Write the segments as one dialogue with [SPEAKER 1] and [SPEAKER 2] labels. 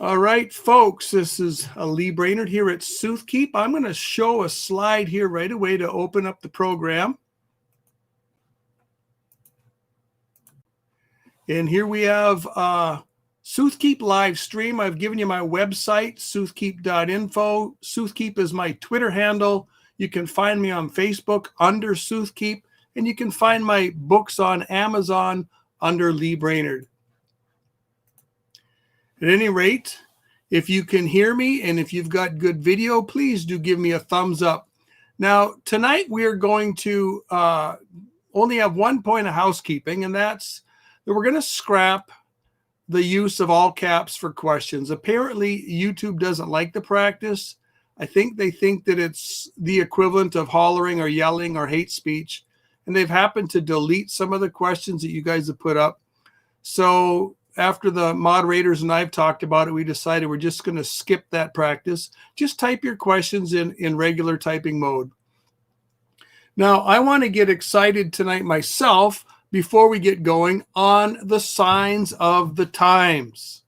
[SPEAKER 1] All right, folks, this is Lee Brainerd here at Soothkeep. I'm going to show a slide here right away to open up the program. And here we have Soothkeep live stream. I've given you my website, soothkeep.info. Soothkeep is my Twitter handle. You can find me on Facebook under Soothkeep, and you can find my books on Amazon under Lee Brainerd. At any rate, if you can hear me and if you've got good video, please do give me a thumbs up. Now, tonight we are going to only have one point of housekeeping, and that's that we're going to scrap the use of all caps for questions. Apparently, YouTube doesn't like the practice. I think they think that it's the equivalent of hollering or yelling or hate speech, and they've happened to delete some of the questions that you guys have put up. So after the moderators and I've talked about it, we decided we're just going to skip that practice. Just type your questions in regular typing mode. Now, I want to get excited tonight myself before we get going on the signs of the times.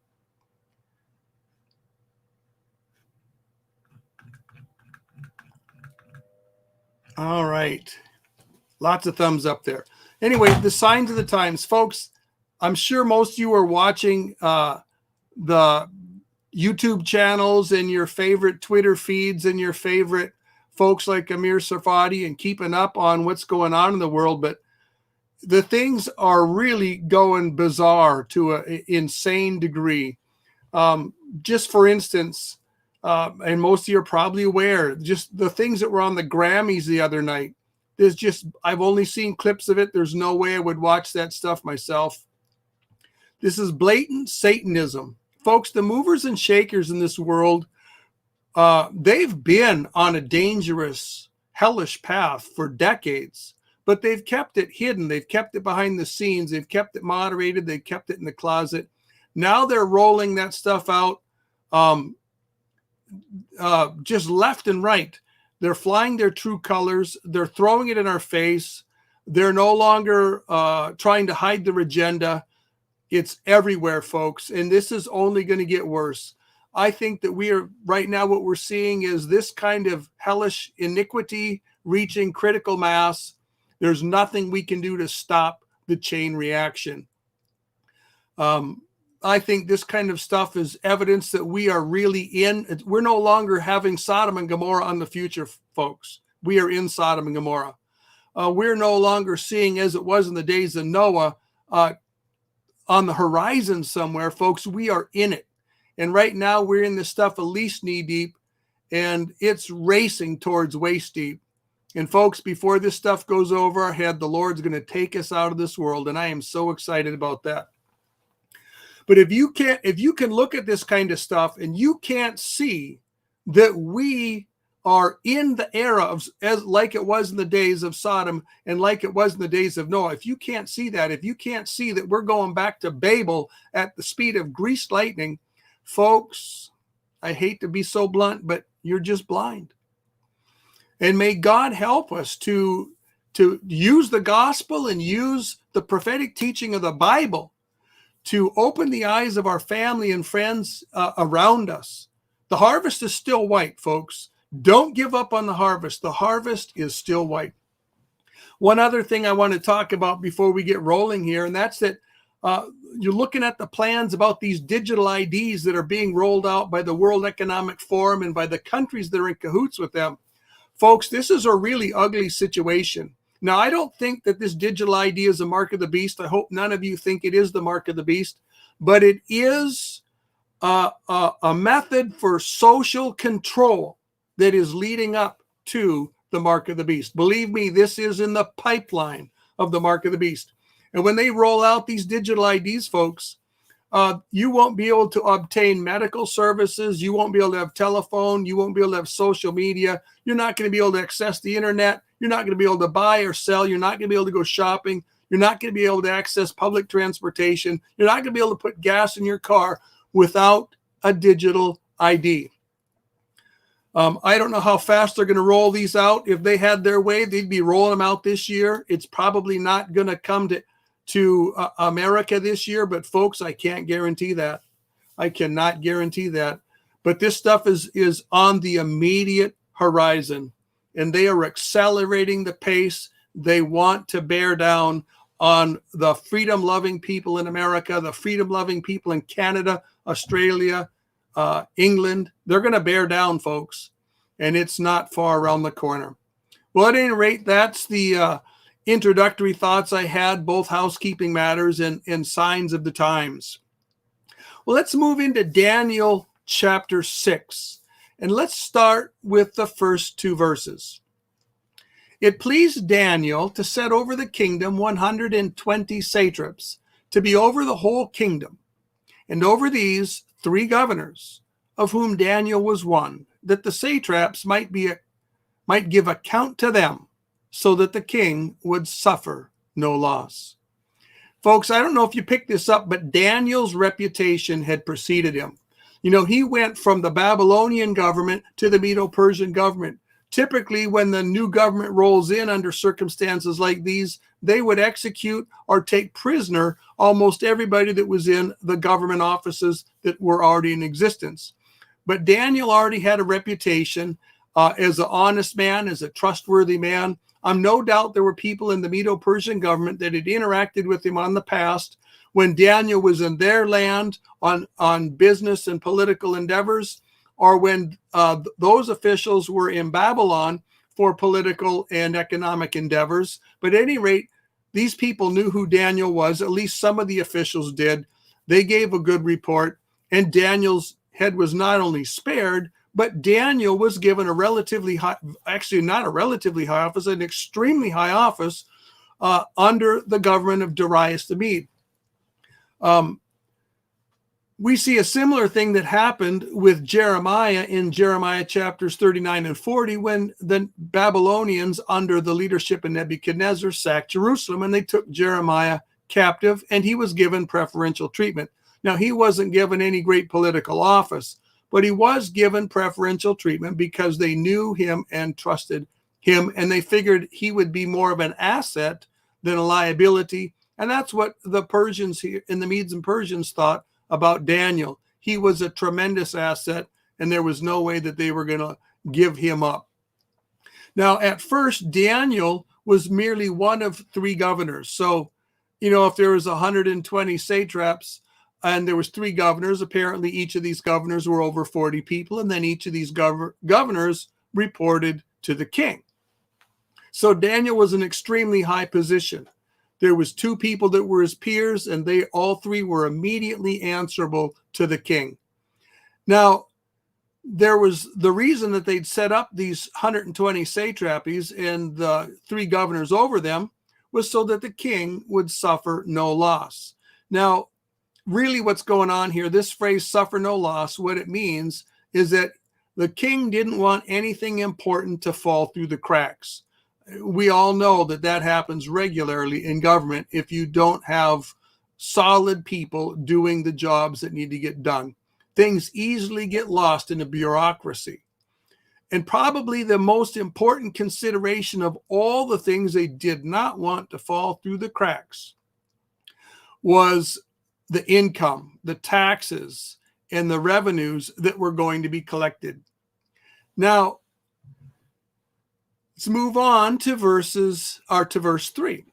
[SPEAKER 1] All right. Lots of thumbs up there. Anyway, the signs of the times, folks. I'm sure most of you are watching the YouTube channels and your favorite Twitter feeds and your favorite folks like Amir Sarfati and keeping up on what's going on in the world. But the things are really going bizarre to an insane degree. Just for instance, and most of you are probably aware, just the things that were on the Grammys the other night. I've only seen clips of it. There's no way I would watch that stuff myself. This is blatant Satanism. Folks, the movers and shakers in this world, they've been on a dangerous, hellish path for decades, but they've kept it hidden. They've kept it behind the scenes. They've kept it moderated. They've kept it in the closet. Now they're rolling that stuff out just left and right. They're flying their true colors. They're throwing it in our face. They're no longer trying to hide their agenda. It's everywhere, folks, and this is only going to get worse. I think that we are right now, what we're seeing is this kind of hellish iniquity reaching critical mass. There's nothing we can do to stop the chain reaction. I think this kind of stuff is evidence that we are really we're no longer having Sodom and Gomorrah on the future, folks. We are in Sodom and Gomorrah. We're no longer seeing, as it was in the days of Noah, on the horizon somewhere, folks. We are in it. And right now we're in this stuff at least knee deep, and it's racing towards waist deep. And folks, before this stuff goes over our head, the Lord's going to take us out of this world. And I am so excited about that. But if you can look at this kind of stuff and you can't see that we are in the era of, as like it was in the days of Sodom and like it was in the days of Noah, if you can't see that, if you can't see that we're going back to Babel at the speed of greased lightning, folks, I hate to be so blunt, but you're just blind. And may God help us to use the gospel and use the prophetic teaching of the Bible to open the eyes of our family and friends around us. The harvest is still white, folks. Don't give up on the harvest. The harvest is still white. One other thing I want to talk about before we get rolling here, and that's that you're looking at the plans about these digital IDs that are being rolled out by the World Economic Forum and by the countries that are in cahoots with them. Folks, this is a really ugly situation. Now, I don't think that this digital ID is a mark of the beast. I hope none of you think it is the mark of the beast, but it is a method for social control that is leading up to the mark of the beast. Believe me, this is in the pipeline of the mark of the beast. And when they roll out these digital IDs, folks, you won't be able to obtain medical services. You won't be able to have telephone. You won't be able to have social media. You're not going to be able to access the internet. You're not going to be able to buy or sell. You're not going to be able to go shopping. You're not going to be able to access public transportation. You're not going to be able to put gas in your car without a digital ID. I don't know how fast they're going to roll these out. If they had their way, they'd be rolling them out this year. It's probably not going to come to America this year, but folks, I can't guarantee that. I cannot guarantee that. But this stuff is on the immediate horizon, and they are accelerating the pace. They want to bear down on the freedom-loving people in America, the freedom-loving people in Canada, Australia, England. They're going to bear down, folks, and it's not far around the corner. Well, at any rate, that's the introductory thoughts I had, both housekeeping matters and signs of the times. Well, let's move into Daniel chapter 6, and let's start with the first 2 verses. It pleased Daniel to set over the kingdom 120 satraps, to be over the whole kingdom, and over these 3 governors, of whom Daniel was one, that the satraps might give account to them, so that the king would suffer no loss. Folks, I don't know if you picked this up, but Daniel's reputation had preceded him. You know, he went from the Babylonian government to the Medo-Persian government. Typically, when the new government rolls in under circumstances like these, they would execute or take prisoner almost everybody that was in the government offices that were already in existence. But Daniel already had a reputation as an honest man, as a trustworthy man. I'm no doubt there were people in the Medo-Persian government that had interacted with him on the past when Daniel was in their land on business and political endeavors, or when those officials were in Babylon for political and economic endeavors. But at any rate, these people knew who Daniel was. At least some of the officials did. They gave a good report, and Daniel's head was not only spared, but Daniel was given a relatively high, actually not a relatively high office, an extremely high office under the government of Darius the Mede. We see a similar thing that happened with Jeremiah in Jeremiah chapters 39 and 40 when the Babylonians, under the leadership of Nebuchadnezzar, sacked Jerusalem, and they took Jeremiah captive, and he was given preferential treatment. Now, he wasn't given any great political office, but he was given preferential treatment because they knew him and trusted him, and they figured he would be more of an asset than a liability. And that's what the Persians here, and the Medes and Persians, thought about Daniel. He was a tremendous asset, and there was no way that they were going to give him up. Now, at first, Daniel was merely one of 3 governors. So, you know, if there was 120 satraps, and there was 3 governors, apparently each of these governors were over 40 people, and then each of these governors reported to the king. So Daniel was an extremely high position. There was 2 people that were his peers, and they all 3 were immediately answerable to the king. Now, there was the reason that they'd set up these 120 satrapies and the 3 governors over them was so that the king would suffer no loss. Now, really what's going on here, this phrase, suffer no loss, what it means is that the king didn't want anything important to fall through the cracks. We all know that that happens regularly in government if you don't have solid people doing the jobs that need to get done. Things easily get lost in a bureaucracy. And probably the most important consideration of all the things they did not want to fall through the cracks was the income, the taxes, and the revenues that were going to be collected. Now, let's move on to verse 3.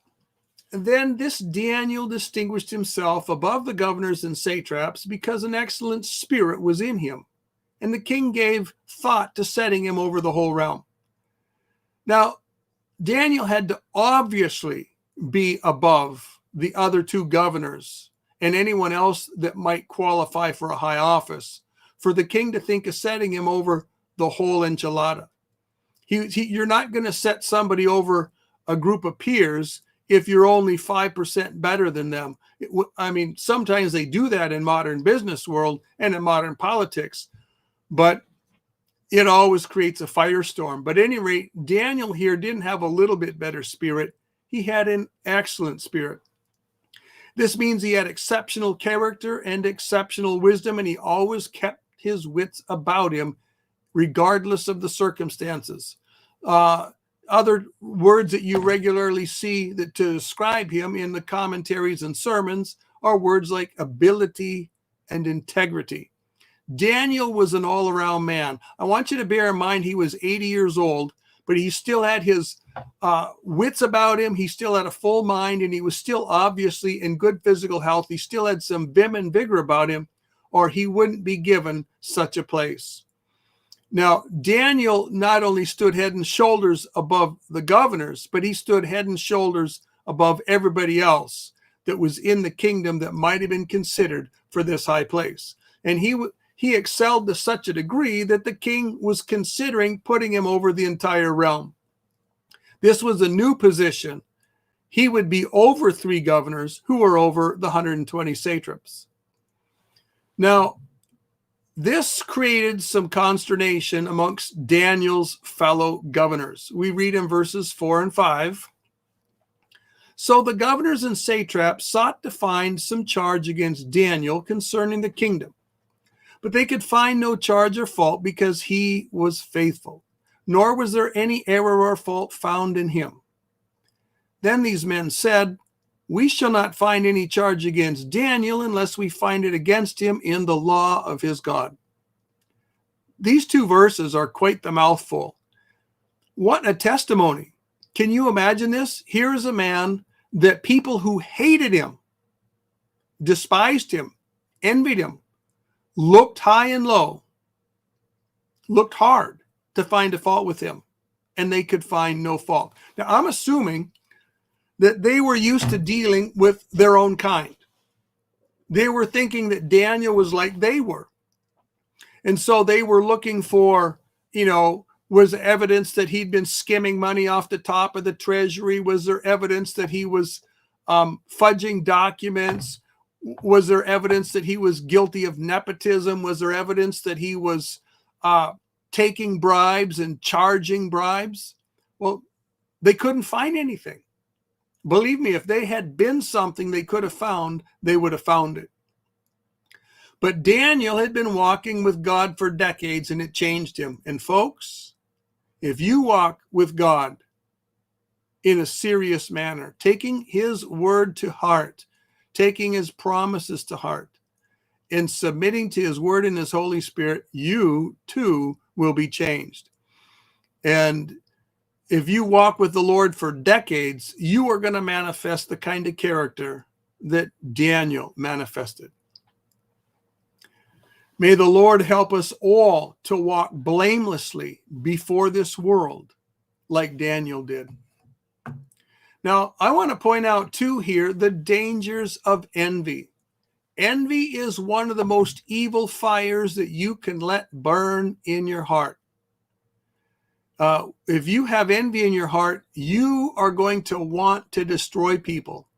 [SPEAKER 1] And then this Daniel distinguished himself above the governors and satraps because an excellent spirit was in him, and the king gave thought to setting him over the whole realm. Now, Daniel had to obviously be above the other 2 governors and anyone else that might qualify for a high office, for the king to think of setting him over the whole enchilada. You're not going to set somebody over a group of peers if you're only 5% better than them. I mean, sometimes they do that in modern business world and in modern politics, but it always creates a firestorm. But at any rate, Daniel here didn't have a little bit better spirit. He had an excellent spirit. This means he had exceptional character and exceptional wisdom, and he always kept his wits about him, regardless of the circumstances. Other words that you regularly see that to describe him in the commentaries and sermons are words like ability, and integrity. Daniel was an all-around man. I want you to bear in mind he was 80 years old, but he still had his wits about him. He still had a full mind, and he was still obviously in good physical health. He still had some vim and vigor about him, or he wouldn't be given such a place. Now, Daniel not only stood head and shoulders above the governors, but he stood head and shoulders above everybody else that was in the kingdom that might have been considered for this high place. And he excelled to such a degree that the king was considering putting him over the entire realm. This was a new position. He would be over 3 governors who were over the 120 satraps. Now, this created some consternation amongst Daniel's fellow governors. We read in verses 4 and 5. So the governors and satraps sought to find some charge against Daniel concerning the kingdom. But they could find no charge or fault because he was faithful, nor was there any error or fault found in him. Then these men said, "We shall not find any charge against Daniel unless we find it against him in the law of his God." These 2 verses are quite the mouthful. What a testimony. Can you imagine this? Here is a man that people who hated him, despised him, envied him, looked high and low, looked hard to find a fault with him, and they could find no fault. Now, I'm assuming that they were used to dealing with their own kind. They were thinking that Daniel was like they were. And so they were looking for, was there evidence that he'd been skimming money off the top of the treasury? Was there evidence that he was fudging documents? Was there evidence that he was guilty of nepotism? Was there evidence that he was taking bribes and charging bribes? Well, they couldn't find anything. Believe me, if they had been something they could have found, they would have found it. But Daniel had been walking with God for decades, and it changed him. And folks, if you walk with God in a serious manner, taking his word to heart, taking his promises to heart, and submitting to his word and his Holy Spirit, you too will be changed. And if you walk with the Lord for decades, you are going to manifest the kind of character that Daniel manifested. May the Lord help us all to walk blamelessly before this world like Daniel did. Now, I want to point out too here the dangers of envy. Envy is one of the most evil fires that you can let burn in your heart. If you have envy in your heart, you are going to want to destroy people,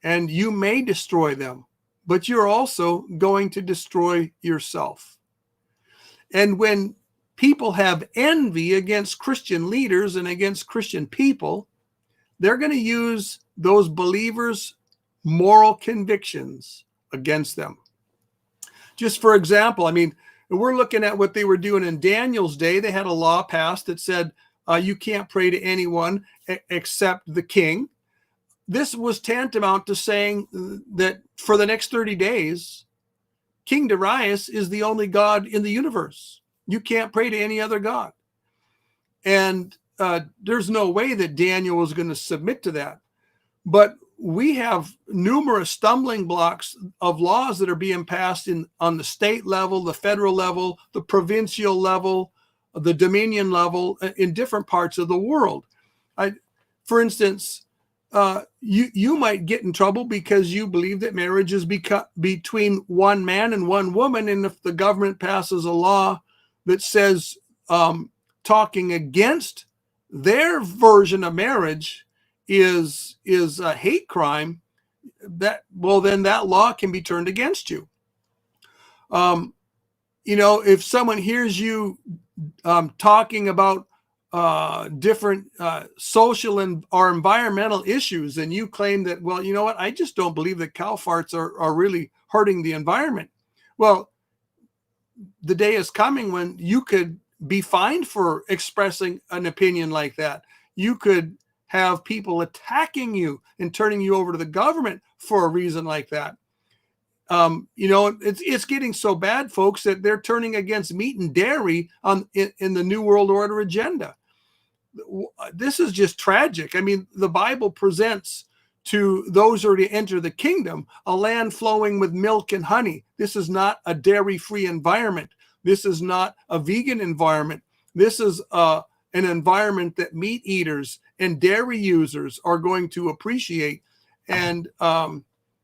[SPEAKER 1] and you may destroy them, but you're also going to destroy yourself. And when people have envy against Christian leaders and against Christian people, they're going to use those believers' moral convictions against them. Just for example, we're looking at what they were doing in Daniel's day. They had a law passed that said you can't pray to anyone except the king. This was tantamount to saying that for the next 30 days, King Darius is the only God in the universe. You can't pray to any other God. And there's no way that Daniel was going to submit to that. But we have numerous stumbling blocks of laws that are being passed on the state level, the federal level, the provincial level, the dominion level in different parts of the world. For instance, you might get in trouble because you believe that marriage is between one man and one woman. And if the government passes a law that says talking against their version of marriage is a hate crime, then that law can be turned against you. If someone hears you talking about different social or environmental issues, and you claim that, well, you know what, I just don't believe that cow farts are really hurting the environment. Well, the day is coming when you could be fined for expressing an opinion like that. You could have people attacking you and turning you over to the government for a reason like that. It's getting so bad, folks, that they're turning against meat and dairy in the New World Order agenda. This is just tragic. I mean, the Bible presents to those who are to enter the kingdom a land flowing with milk and honey. This is not a dairy-free environment. This is not a vegan environment. This is an environment that meat eaters and dairy users are going to appreciate. And of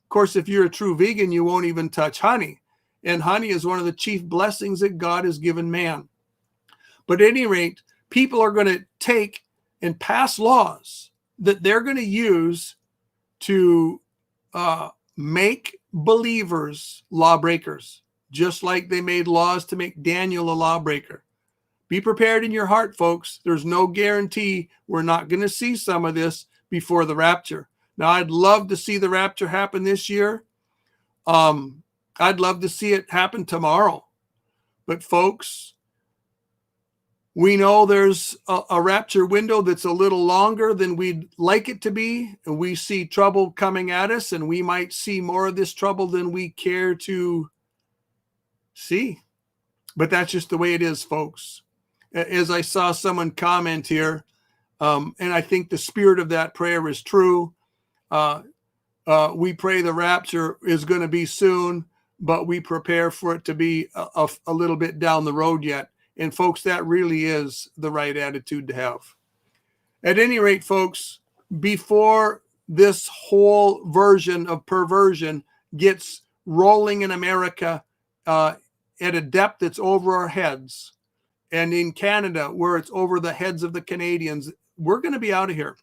[SPEAKER 1] course, if you're a true vegan, you won't even touch honey. And honey is one of the chief blessings that God has given man. But at any rate, people are going to take and pass laws that they're going to use to make believers lawbreakers, just like they made laws to make Daniel a lawbreaker. Be prepared in your heart, folks. There's no guarantee we're not going to see some of this before the rapture. Now, I'd love to see the rapture happen this year. I'd love to see it happen tomorrow. But folks, we know there's a rapture window that's a little longer than we'd like it to be. And we see trouble coming at us, and we might see more of this trouble than we care to see. But that's just the way it is, folks. As I saw someone comment here, and I think the spirit of that prayer is true. We pray the rapture is going to be soon, but we prepare for it to be a little bit down the road yet. And folks, that really is the right attitude to have. At any rate, folks, before this whole version of perversion gets rolling in America at a depth that's over our heads, and in Canada where it's over the heads of the Canadians, we're going to be out of here.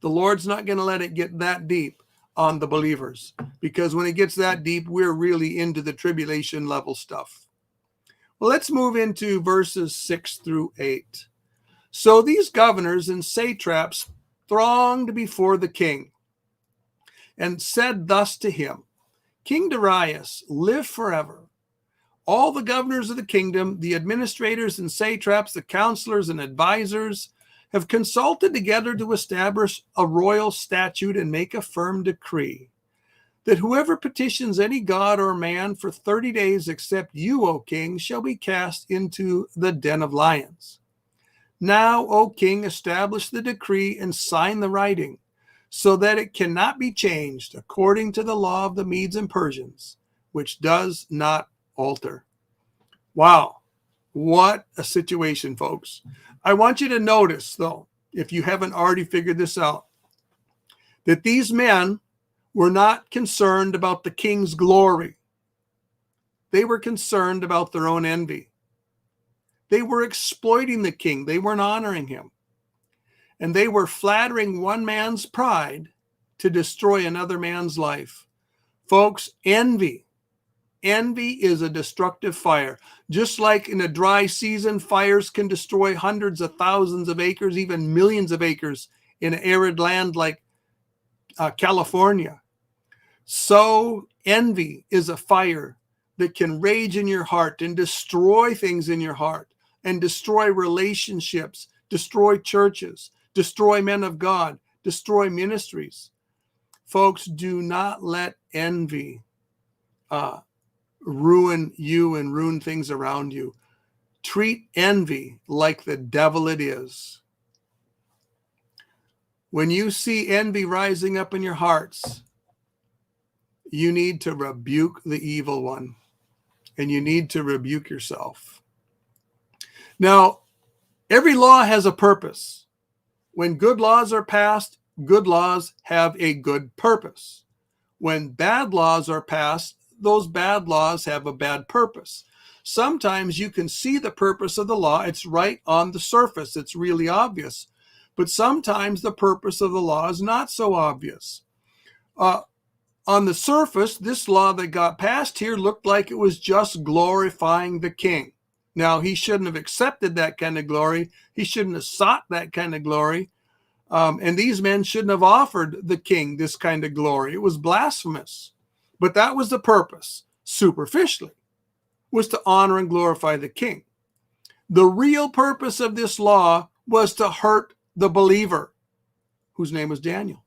[SPEAKER 1] The Lord's not going to let it get that deep on the believers, because when it gets that deep, we're really into the tribulation level stuff. Well, let's move into verses 6 through 8. So these governors and satraps thronged before the king and said thus to him, King Darius, live forever. All the governors of the kingdom, the administrators and satraps, the counselors and advisors, have consulted together to establish a royal statute and make a firm decree that whoever petitions any god or man for 30 days except you, O king, shall be cast into the den of lions. Now, O king, establish the decree and sign the writing, so that it cannot be changed according to the law of the Medes and Persians, which does not alter. Wow, what a situation, folks. I want you to notice, though, if you haven't already figured this out, that these men were not concerned about the king's glory. They were concerned about their own envy. They were exploiting the king. They weren't honoring him. And they were flattering one man's pride to destroy another man's life. Folks, envy is a destructive fire. Just like in a dry season, fires can destroy hundreds of thousands of acres, even millions of acres in an arid land like California. So envy is a fire that can rage in your heart and destroy things in your heart and destroy relationships, destroy churches, destroy men of God, destroy ministries. Folks, do not let envy ruin you and ruin things around you. Treat envy like the devil it is. When you see envy rising up in your hearts, you need to rebuke the evil one, and you need to rebuke yourself. Now, every law has a purpose. When good laws are passed, good laws have a good purpose. When bad laws are passed, those bad laws have a bad purpose. Sometimes you can see the purpose of the law. It's right on the surface. It's really obvious. But sometimes the purpose of the law is not so obvious. On the surface, this law that got passed here looked like it was just glorifying the king. Now, he shouldn't have accepted that kind of glory. He shouldn't have sought that kind of glory. And these men shouldn't have offered the king this kind of glory. It was blasphemous. But that was the purpose, superficially, was to honor and glorify the king. The real purpose of this law was to hurt the believer, whose name was Daniel.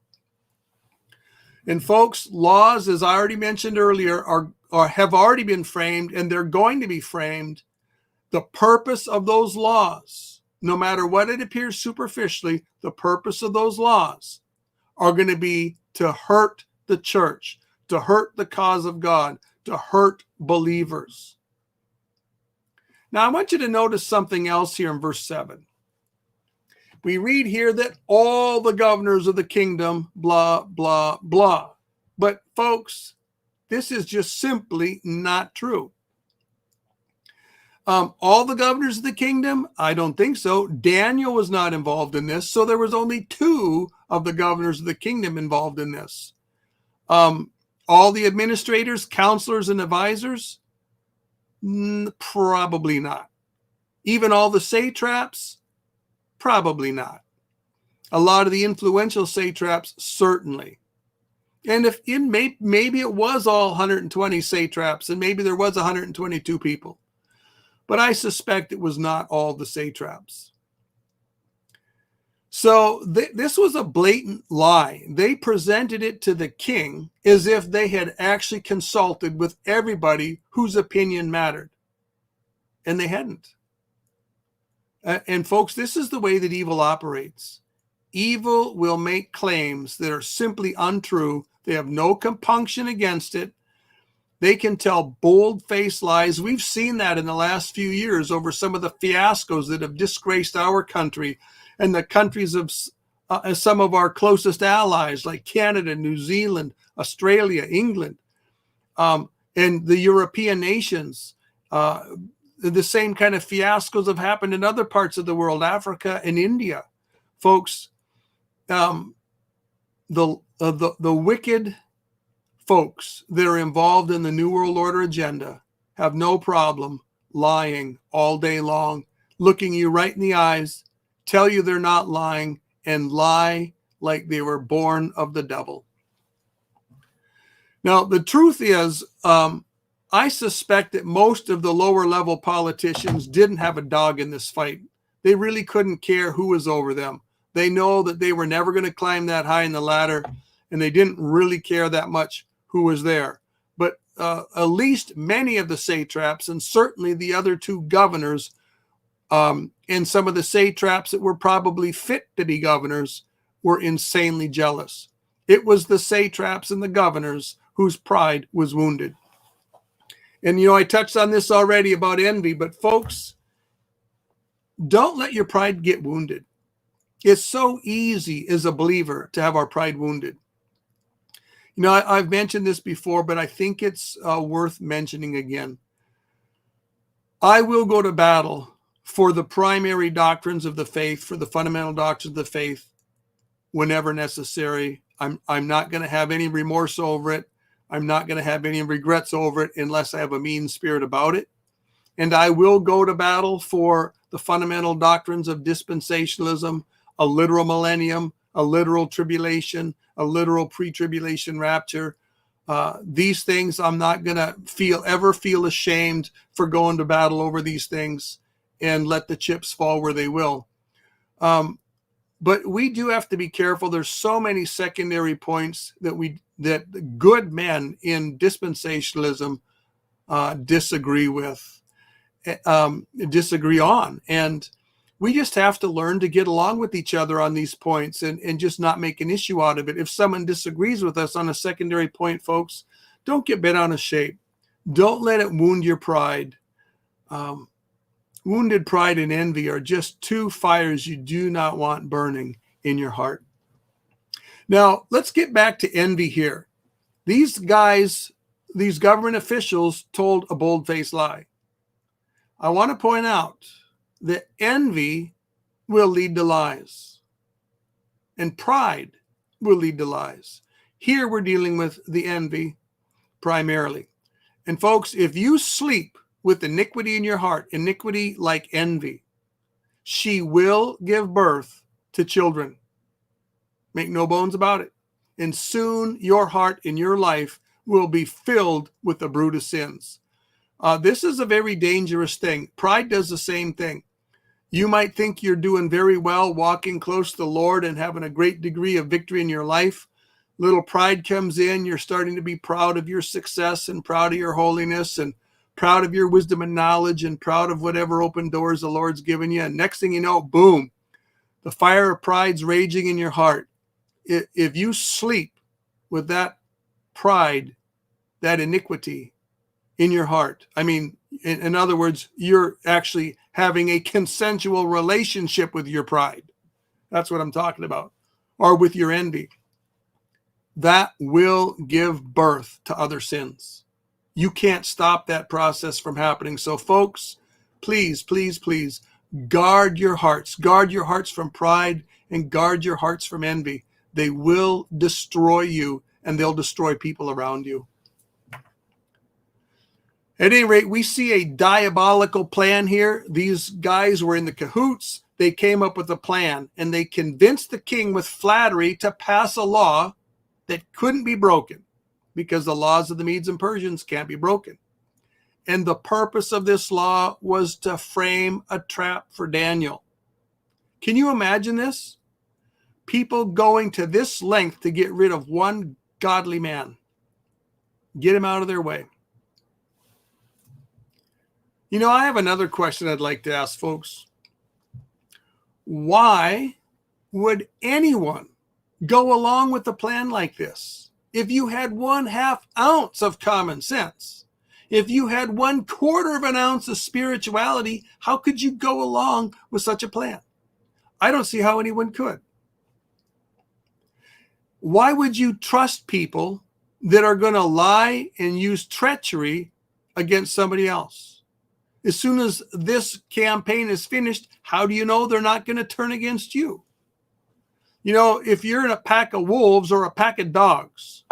[SPEAKER 1] And folks, laws, as I already mentioned earlier, are have already been framed, and they're going to be framed. The purpose of those laws, no matter what it appears superficially, the purpose of those laws are going to be to hurt the church, to hurt the cause of God, to hurt believers. Now, I want you to notice something else here in verse 7. We read here that all the governors of the kingdom, blah, blah, blah. But folks, this is just simply not true. All the governors of the kingdom? I don't think so. Daniel was not involved in this, so there was only 2 of the governors of the kingdom involved in this. All the administrators, counselors, and advisors? Probably not. Even all the satraps? Probably not. A lot of the influential satraps, certainly. And if maybe it was all 120 satraps, and maybe there was 122 people. But I suspect it was not all the satraps. So this was a blatant lie. They presented it to the king as if they had actually consulted with everybody whose opinion mattered. And they hadn't. And folks, this is the way that evil operates. Evil will make claims that are simply untrue. They have no compunction against it. They can tell bold-faced lies. We've seen that in the last few years over some of the fiascos that have disgraced our country and the countries of some of our closest allies like Canada, New Zealand, Australia, England, and the European nations. The same kind of fiascos have happened in other parts of the world, Africa and India. Folks, the wicked folks that are involved in the New World Order agenda have no problem lying all day long, looking you right in the eyes, tell you they're not lying, and lie like they were born of the devil. Now, the truth is, I suspect that most of the lower level politicians didn't have a dog in this fight. They really couldn't care who was over them. They know that they were never going to climb that high in the ladder, and they didn't really care that much who was there. But at least many of the satraps, and certainly the other 2 governors, and some of the satraps that were probably fit to be governors, were insanely jealous. It was the satraps and the governors whose pride was wounded. And, I touched on this already about envy, but folks, don't let your pride get wounded. It's so easy as a believer to have our pride wounded. I've mentioned this before, but I think it's worth mentioning again. I will go to battle for the primary doctrines of the faith, for the fundamental doctrines of the faith, whenever necessary. I'm not going to have any remorse over it. I'm not going to have any regrets over it unless I have a mean spirit about it. And I will go to battle for the fundamental doctrines of dispensationalism, a literal millennium, a literal tribulation, a literal pre-tribulation rapture. These things, I'm not going to ever feel ashamed for going to battle over these things and let the chips fall where they will. But we do have to be careful. There's so many secondary points that good men in dispensationalism disagree on. And we just have to learn to get along with each other on these points and just not make an issue out of it. If someone disagrees with us on a secondary point, folks, don't get bent out of shape. Don't let it wound your pride. Wounded pride and envy are just 2 fires you do not want burning in your heart. Now, let's get back to envy here. These guys, these government officials, told a bold-faced lie. I want to point out that envy will lead to lies, and pride will lead to lies. Here we're dealing with the envy primarily. And folks, if you sleep with iniquity in your heart, iniquity like envy, she will give birth to children. Make no bones about it. And soon your heart and your life will be filled with the brood of sins. This is a very dangerous thing. Pride does the same thing. You might think you're doing very well, walking close to the Lord and having a great degree of victory in your life, Little pride comes in. You're starting to be proud of your success and proud of your holiness and proud of your wisdom and knowledge and proud of whatever open doors the Lord's given you. And next thing you know, boom, the fire of pride's raging in your heart. If you sleep with that pride, that iniquity in your heart, I mean, in other words, you're actually having a consensual relationship with your pride. That's what I'm talking about. Or with your envy. That will give birth to other sins. You can't stop that process from happening. So folks, please, please, please guard your hearts. Guard your hearts from pride and guard your hearts from envy. They will destroy you and they'll destroy people around you. At any rate, we see a diabolical plan here. These guys were in the cahoots. They came up with a plan and they convinced the king with flattery to pass a law that couldn't be broken because the laws of the Medes and Persians can't be broken. And the purpose of this law was to frame a trap for Daniel. Can you imagine this? People going to this length to get rid of one godly man. Get him out of their way. You know, I have another question I'd like to ask folks. Why would anyone go along with a plan like this? If you had 1/2 ounce of common sense, if you had 1/4 ounce of spirituality, how could you go along with such a plan? I don't see how anyone could. Why would you trust people that are going to lie and use treachery against somebody else? As soon as this campaign is finished, how do you know they're not going to turn against you? You know, if you're in a pack of wolves or a pack of dogs,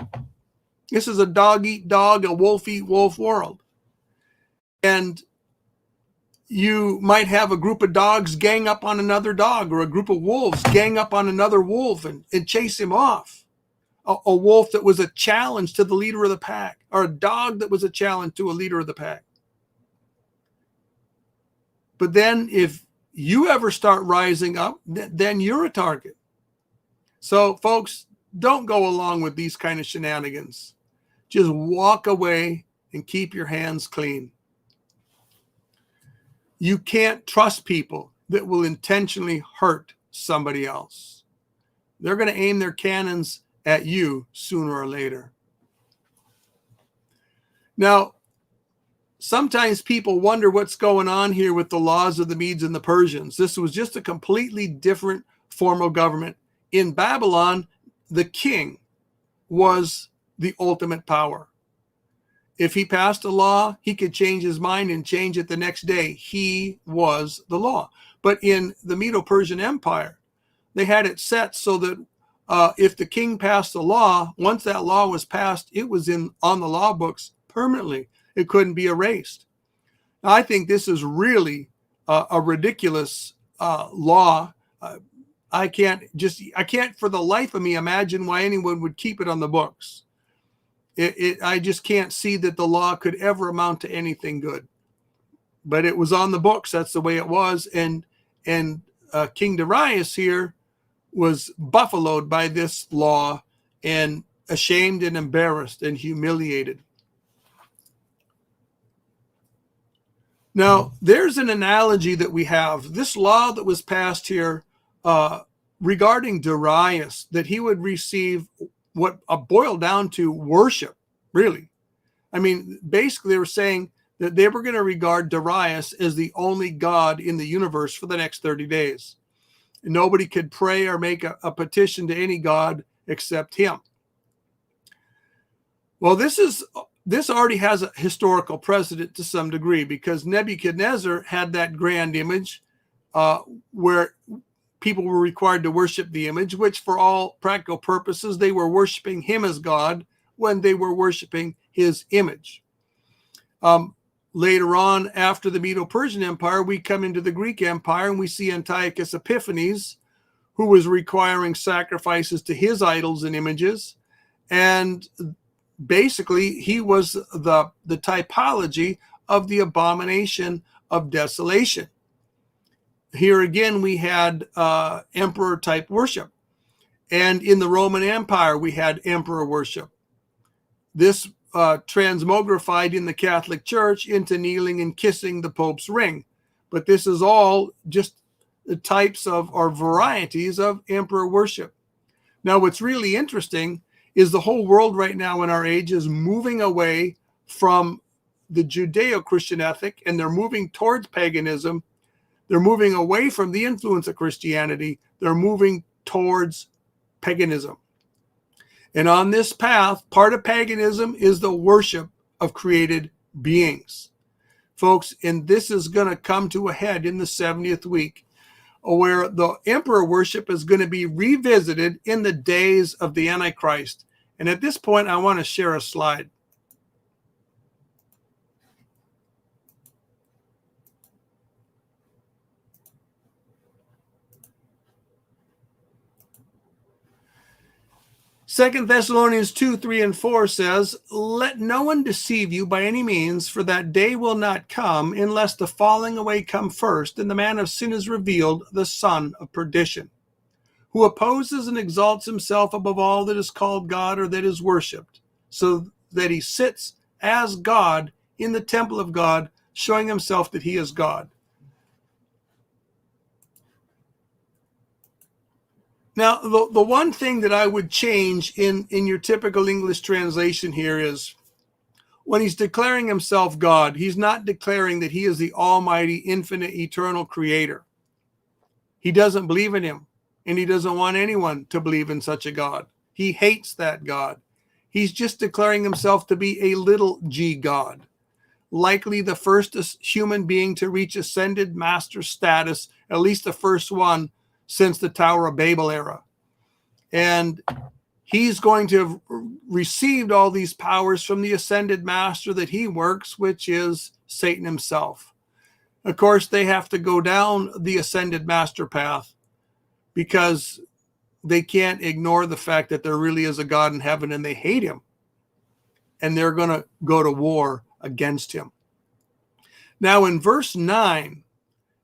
[SPEAKER 1] this is a dog eat dog, a wolf eat wolf world. And you might have a group of dogs gang up on another dog or a group of wolves gang up on another wolf and chase him off. A wolf that was a challenge to the leader of the pack or a dog that was a challenge to a leader of the pack. But then if you ever start rising up, then you're a target. So folks, don't go along with these kind of shenanigans. Just walk away and keep your hands clean. You can't trust people that will intentionally hurt somebody else. They're going to aim their cannons at you sooner or later. Now, sometimes people wonder what's going on here with the laws of the Medes and the Persians. This was just a completely different form of government. In Babylon, the king was the ultimate power. If he passed a law, he could change his mind and change it the next day. He was the law. But in the Medo-Persian Empire, they had it set so that if the king passed a law, once that law was passed, it was on the law books permanently. It couldn't be erased. Now, I think this is really a ridiculous law. I can't for the life of me imagine why anyone would keep it on the books. I just can't see that the law could ever amount to anything good. But it was on the books. That's the way it was. And King Darius here was buffaloed by this law and ashamed and embarrassed and humiliated. Now, there's an analogy that we have. This law that was passed here regarding Darius, that he would receive what boiled down to worship, really. I mean, basically, they were saying that they were going to regard Darius as the only God in the universe for the next 30 days. Nobody could pray or make a petition to any God except him. Well, this already has a historical precedent to some degree, because Nebuchadnezzar had that grand image where people were required to worship the image, which for all practical purposes, they were worshiping him as God when they were worshiping his image. Later on, after the Medo-Persian Empire, we come into the Greek Empire and we see Antiochus Epiphanes, who was requiring sacrifices to his idols and images. And basically, he was the typology of the abomination of desolation. Here again, we had emperor type worship. And in the Roman Empire, we had emperor worship. This transmogrified in the Catholic Church into kneeling and kissing the Pope's ring. But this is all just the types of or varieties of emperor worship. Now, what's really interesting is the whole world right now in our age is moving away from the Judeo-Christian ethic, and they're moving towards paganism. They're moving away from the influence of Christianity. They're moving towards paganism. And on this path, part of paganism is the worship of created beings. Folks, and this is going to come to a head in the 70th week, where the emperor worship is going to be revisited in the days of the Antichrist. And at this point, I want to share a slide. Second Thessalonians 2, 3, and 4 says, "Let no one deceive you by any means, for that day will not come unless the falling away come first, and the man of sin is revealed, the son of perdition, who opposes and exalts himself above all that is called God or that is worshipped, so that he sits as God in the temple of God, showing himself that he is God." Now, the one thing that I would change in your typical English translation here is when he's declaring himself God, he's not declaring that he is the almighty, infinite, eternal creator. He doesn't believe in him, and he doesn't want anyone to believe in such a God. He hates that God. He's just declaring himself to be a little g God, likely the first human being to reach ascended master status, at least the first one since the Tower of Babel era. And he's going to have received all these powers from the ascended master that he works, which is Satan himself. Of course, they have to go down the ascended master path because they can't ignore the fact that there really is a God in heaven and they hate him. And they're going to go to war against him. Now, in verse 9,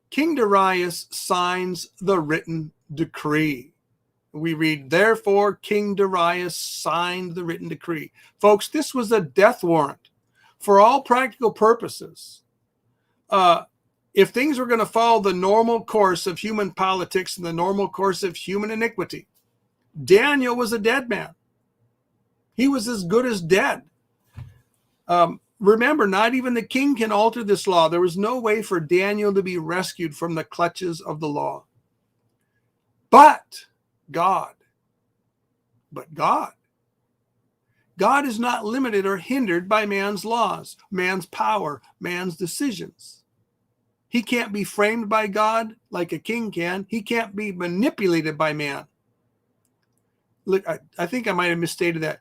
[SPEAKER 1] King Darius signs the written decree. We read, "Therefore, King Darius signed the written decree." Folks, this was a death warrant for all practical purposes. If things were going to follow the normal course of human politics and the normal course of human iniquity, Daniel was a dead man. He was as good as dead. Remember, not even the king can alter this law. There was no way for Daniel to be rescued from the clutches of the law. But God is not limited or hindered by man's laws, man's power, man's decisions. He can't be framed by God like a king can. He can't be manipulated by man. Look, I think I might have misstated that.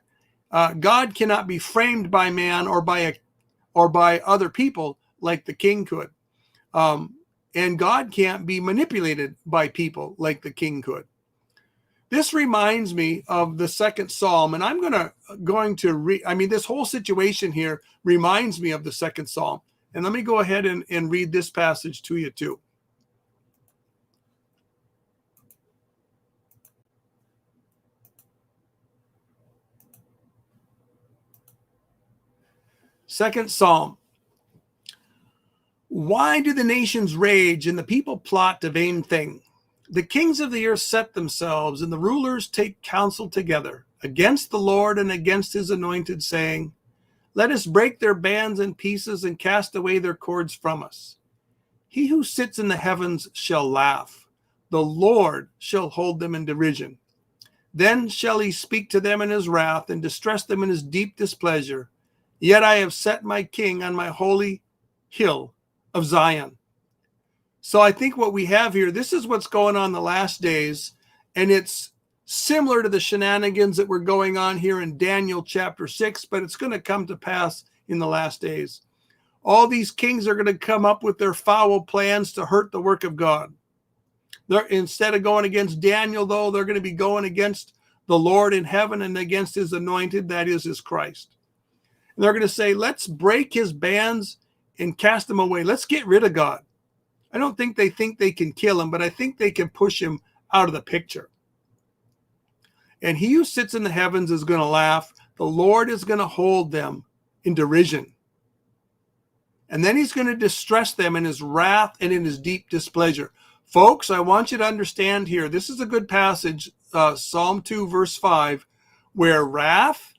[SPEAKER 1] God cannot be framed by man or by other people like the king could. And God can't be manipulated by people like the king could. This reminds me of the second Psalm, and I'm going to read. I mean, this whole situation here reminds me of the second Psalm. And let me go ahead and read this passage to you too. Second Psalm. "Why do the nations rage and the people plot a vain thing? The kings of the earth set themselves, and the rulers take counsel together against the Lord and against his anointed, saying, Let us break their bands in pieces and cast away their cords from us. He who sits in the heavens shall laugh. The Lord shall hold them in derision. Then shall he speak to them in his wrath and distress them in his deep displeasure. Yet I have set my king on my holy hill of Zion." So I think what we have here, this is what's going on the last days, and it's similar to the shenanigans that were going on here in Daniel chapter 6, but it's going to come to pass in the last days. All these kings are going to come up with their foul plans to hurt the work of God. Instead of going against Daniel, though, they're going to be going against the Lord in heaven and against his anointed, that is his Christ. And they're going to say, let's break his bands and cast them away. Let's get rid of God. I don't think they can kill him, but I think they can push him out of the picture. And he who sits in the heavens is going to laugh. The Lord is going to hold them in derision. And then he's going to distress them in his wrath and in his deep displeasure. Folks, I want you to understand here, this is a good passage, Psalm 2, verse 5, where wrath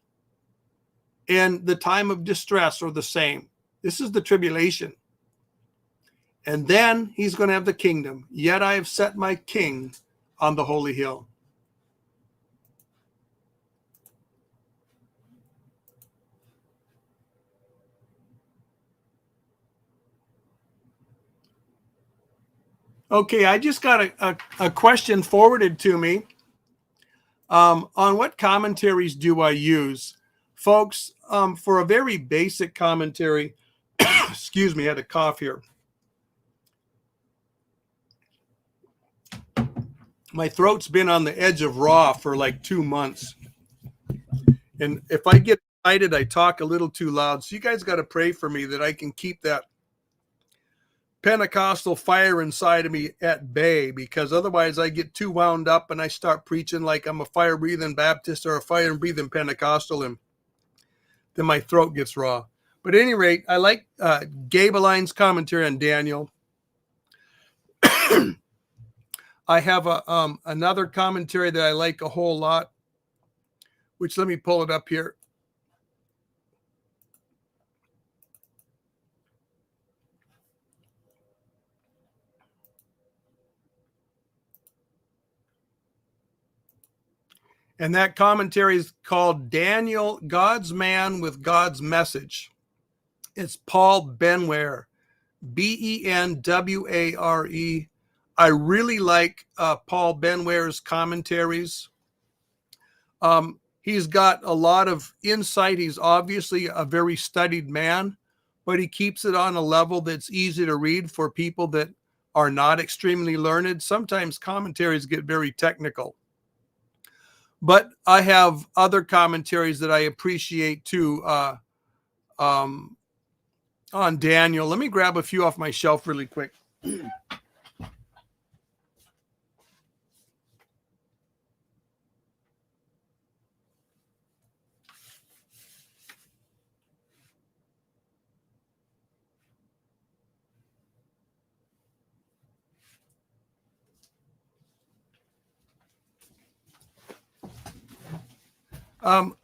[SPEAKER 1] and the time of distress are the same. This is the tribulation. And then he's going to have the kingdom. Yet I have set my king on the holy hill. Okay, I just got a question forwarded to me on what commentaries do I use. Folks, for a very basic commentary, excuse me, I had a cough here. My throat's been on the edge of raw for like 2 months. And if I get excited, I talk a little too loud. So you guys got to pray for me that I can keep that Pentecostal fire inside of me at bay, because otherwise I get too wound up and I start preaching like I'm a fire-breathing Baptist or a fire-breathing Pentecostal, and then my throat gets raw. But at any rate, I like Gabeline's commentary on Daniel. I have another commentary that I like a whole lot, which let me pull it up here. And that commentary is called Daniel, God's Man with God's Message. It's Paul Benware, Benware. I really like Paul Benware's commentaries. He's got a lot of insight. He's obviously a very studied man, but he keeps it on a level that's easy to read for people that are not extremely learned. Sometimes commentaries get very technical. But I have other commentaries that I appreciate too on Daniel. Let me grab a few off my shelf really quick.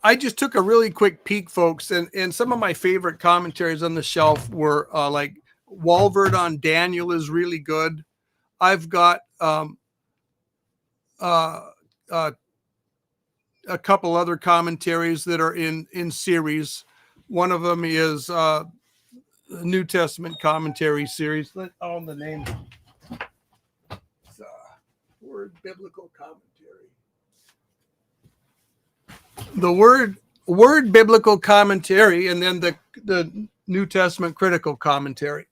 [SPEAKER 1] I just took a really quick peek, folks, and some of my favorite commentaries on the shelf were like Walvard on Daniel is really good. I've got a couple other commentaries that are in series. One of them is the New Testament commentary series. Oh, the name. It's, Word Biblical Commentary. The word biblical commentary, and then the New Testament critical commentary.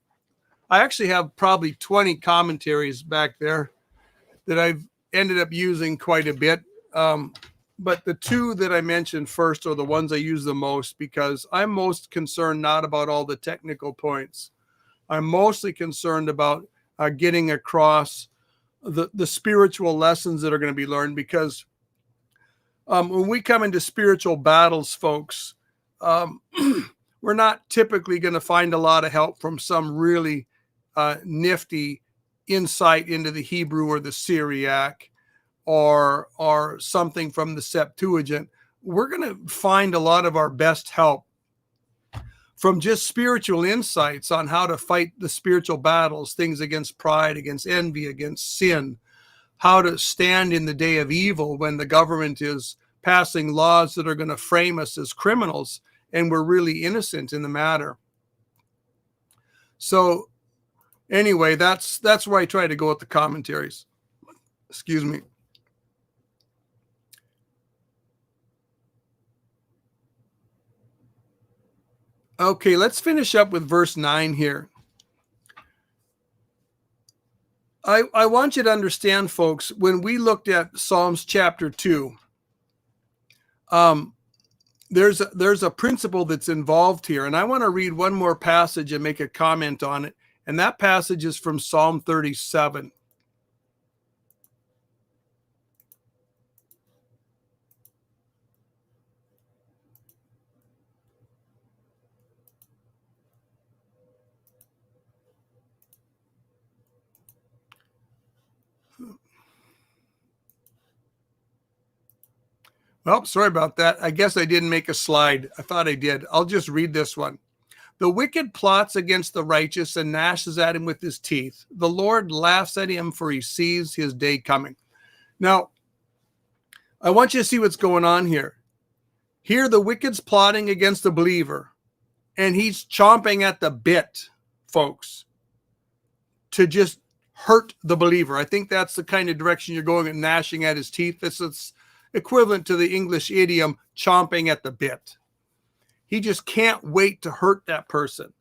[SPEAKER 1] I actually have probably 20 commentaries back there that I've ended up using quite a bit. But the two that I mentioned first are the ones I use the most, because I'm most concerned not about all the technical points. I'm mostly concerned about getting across the spiritual lessons that are going to be learned, because when we come into spiritual battles, folks, we're not typically going to find a lot of help from some really nifty insight into the Hebrew or the Syriac or something from the Septuagint. We're going to find a lot of our best help from just spiritual insights on how to fight the spiritual battles, things against pride, against envy, against sin, how to stand in the day of evil when the government is passing laws that are going to frame us as criminals and we're really innocent in the matter. So anyway, that's where I try to go with the commentaries. Excuse me. Okay, let's finish up with verse 9 here. I want you to understand, folks, when we looked at Psalms chapter 2, there's a principle that's involved here. And I want to read one more passage and make a comment on it. And that passage is from Psalm 37. Well, sorry about that. I guess I didn't make a slide. I thought I did. I'll just read this one. The wicked plots against the righteous and gnashes at him with his teeth. The Lord laughs at him, for he sees his day coming. Now, I want you to see what's going on here. Here, the wicked's plotting against the believer, and he's chomping at the bit, folks, to just hurt the believer. I think that's the kind of direction you're going, and gnashing at his teeth. It's equivalent to the English idiom chomping at the bit. He just can't wait to hurt that person.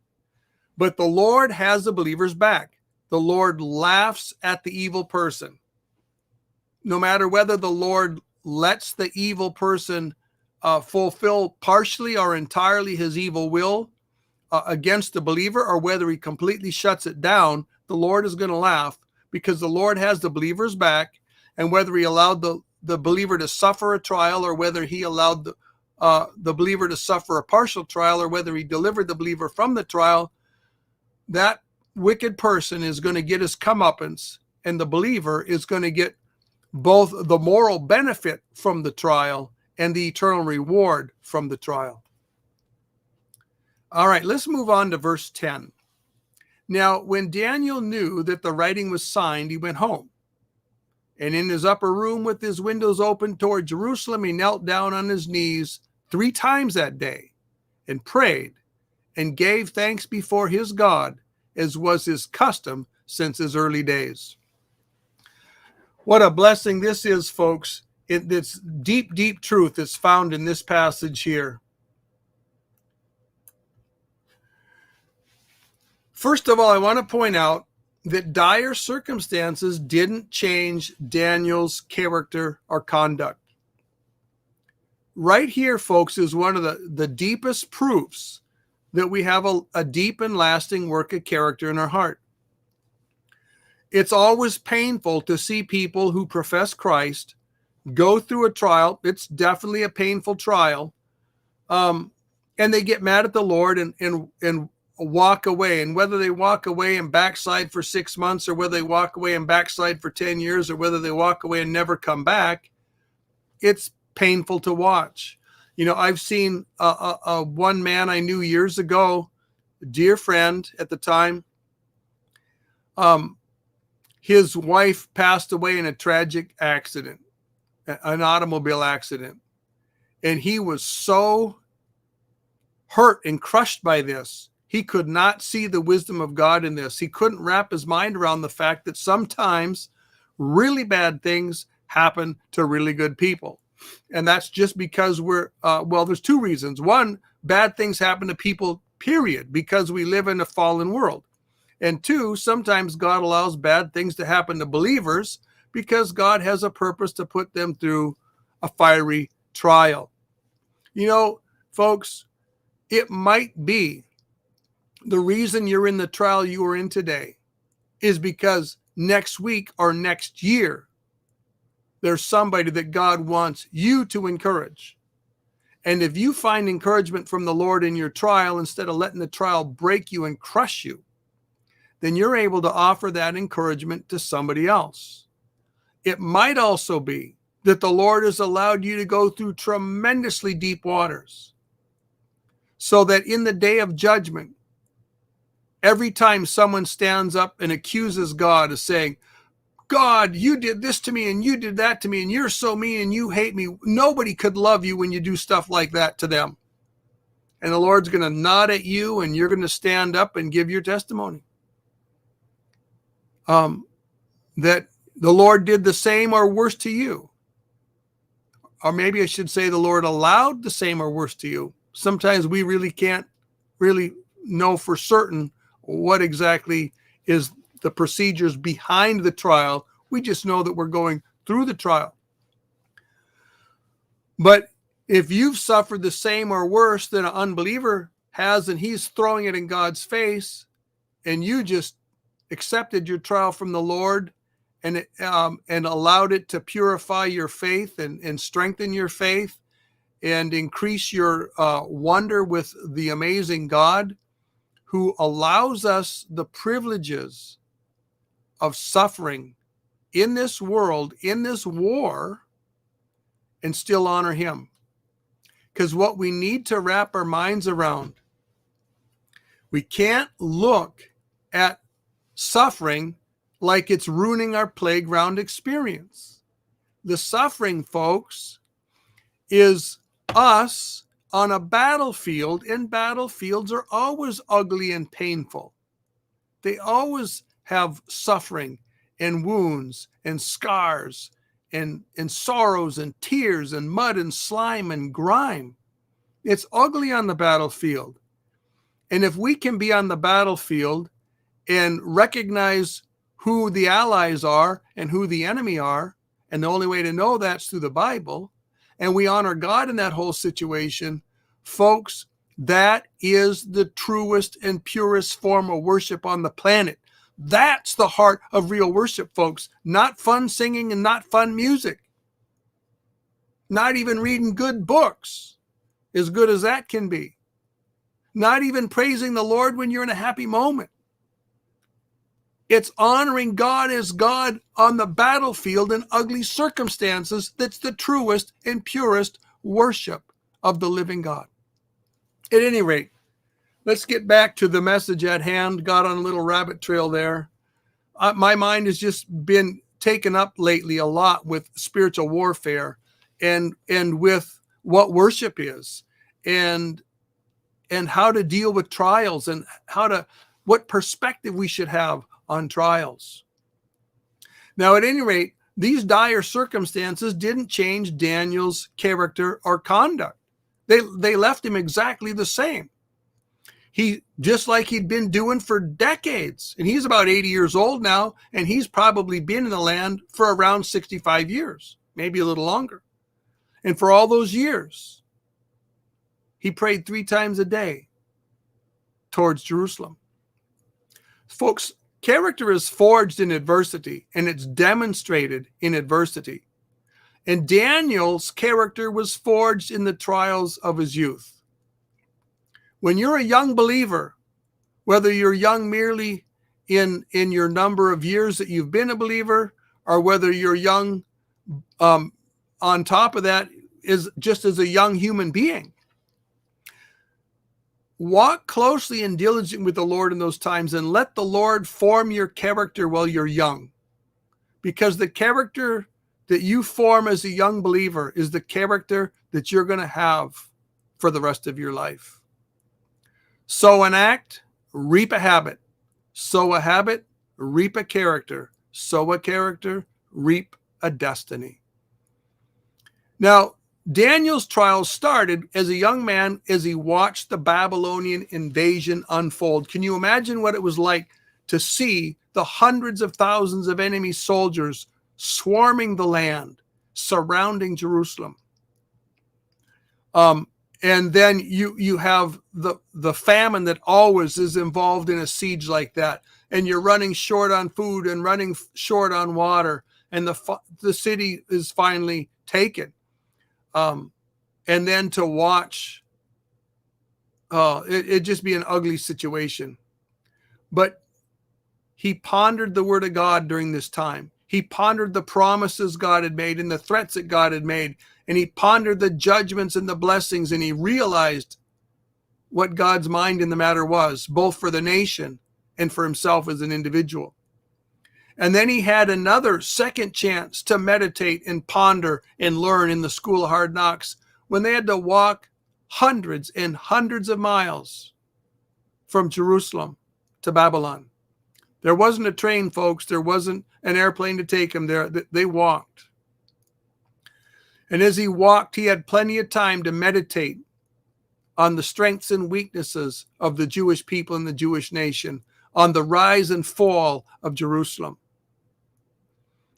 [SPEAKER 1] But the Lord has the believer's back. The Lord laughs at the evil person. No matter whether the Lord lets the evil person fulfill partially or entirely his evil will against the believer, or whether he completely shuts it down, the Lord is going to laugh, because the Lord has the believer's back. And whether he allowed the believer to suffer a trial, or whether he allowed the believer to suffer a partial trial, or whether he delivered the believer from the trial, that wicked person is going to get his comeuppance, and the believer is going to get both the moral benefit from the trial and the eternal reward from the trial. All right, let's move on to verse 10. Now, when Daniel knew that the writing was signed, he went home. And in his upper room with his windows open toward Jerusalem, he knelt down on his knees 3 times that day and prayed and gave thanks before his God, as was his custom since his early days. What a blessing this is, folks. It's deep, deep truth that's found in this passage here. First of all, I want to point out that dire circumstances didn't change Daniel's character or conduct. Right here, folks, is one of the deepest proofs that we have a deep and lasting work of character in our heart. It's always painful to see people who profess Christ go through a trial. It's definitely a painful trial. And they get mad at the Lord and walk away. And whether they walk away and backslide for 6 months, or whether they walk away and backslide for 10 years, or whether they walk away and never come back, it's painful to watch. You know, I've seen one man I knew years ago, a dear friend at the time. His wife passed away in a tragic accident, an automobile accident. And he was so hurt and crushed by this. He could not see the wisdom of God in this. He couldn't wrap his mind around the fact that sometimes really bad things happen to really good people. And that's just because there's 2 reasons. One, bad things happen to people, period, because we live in a fallen world. And 2, sometimes God allows bad things to happen to believers because God has a purpose to put them through a fiery trial. You know, folks, it might be the reason you're in the trial you are in today is because next week or next year, there's somebody that God wants you to encourage. And if you find encouragement from the Lord in your trial, instead of letting the trial break you and crush you, then you're able to offer that encouragement to somebody else. It might also be that the Lord has allowed you to go through tremendously deep waters, so that in the day of judgment, every time someone stands up and accuses God of saying, God, you did this to me and you did that to me and you're so mean and you hate me. Nobody could love you when you do stuff like that to them. And the Lord's going to nod at you and you're going to stand up and give your testimony. That the Lord did the same or worse to you. Or maybe I should say the Lord allowed the same or worse to you. Sometimes we really can't really know for certain what exactly is the procedures behind the trial. We just know that we're going through the trial. But if you've suffered the same or worse than an unbeliever has, and he's throwing it in God's face, and you just accepted your trial from the Lord and allowed it to purify your faith and strengthen your faith and increase your wonder with the amazing God who allows us the privileges of suffering in this world, in this war, and still honor him. Because what we need to wrap our minds around, we can't look at suffering like it's ruining our playground experience. The suffering, folks, is us on a battlefield, and battlefields are always ugly and painful. They always have suffering and wounds and scars and sorrows and tears and mud and slime and grime. It's ugly on the battlefield. And if we can be on the battlefield and recognize who the allies are and who the enemy are, and the only way to know that's through the Bible, and we honor God in that whole situation, folks, that is the truest and purest form of worship on the planet. That's the heart of real worship, folks. Not fun singing and not fun music. Not even reading good books, as good as that can be. Not even praising the Lord when you're in a happy moment. It's honoring God as God on the battlefield in ugly circumstances that's the truest and purest worship of the living God. At any rate, let's get back to the message at hand. Got on a little rabbit trail there. My mind has just been taken up lately a lot with spiritual warfare and with what worship is and how to deal with trials and what perspective we should have on trials. Now, at any rate, these dire circumstances didn't change Daniel's character or conduct. They left him exactly the same. He, just like he'd been doing for decades, and he's about 80 years old now, and he's probably been in the land for around 65 years, maybe a little longer. And for all those years, he prayed 3 times a day towards Jerusalem. Folks, character is forged in adversity, and it's demonstrated in adversity. And Daniel's character was forged in the trials of his youth. When you're a young believer, whether you're young merely in your number of years that you've been a believer, or whether you're young on top of that is just as a young human being, walk closely and diligently with the Lord in those times, and let the Lord form your character while you're young. Because the character that you form as a young believer is the character that you're going to have for the rest of your life. Sow an act, reap a habit. Sow a habit, reap a character. Sow a character, reap a destiny. Now, Daniel's trial started as a young man as he watched the Babylonian invasion unfold. Can you imagine what it was like to see the hundreds of thousands of enemy soldiers swarming the land, surrounding Jerusalem? And then you have the famine that always is involved in a siege like that. And you're running short on food and running short on water. And the city is finally taken. And then to watch, it'd just be an ugly situation. But he pondered the word of God during this time. He pondered the promises God had made and the threats that God had made. And he pondered the judgments and the blessings. And he realized what God's mind in the matter was, both for the nation and for himself as an individual. And then he had another second chance to meditate and ponder and learn in the school of hard knocks when they had to walk hundreds and hundreds of miles from Jerusalem to Babylon. There wasn't a train, folks. There wasn't an airplane to take them there. They walked. And as he walked, he had plenty of time to meditate on the strengths and weaknesses of the Jewish people and the Jewish nation, on the rise and fall of Jerusalem.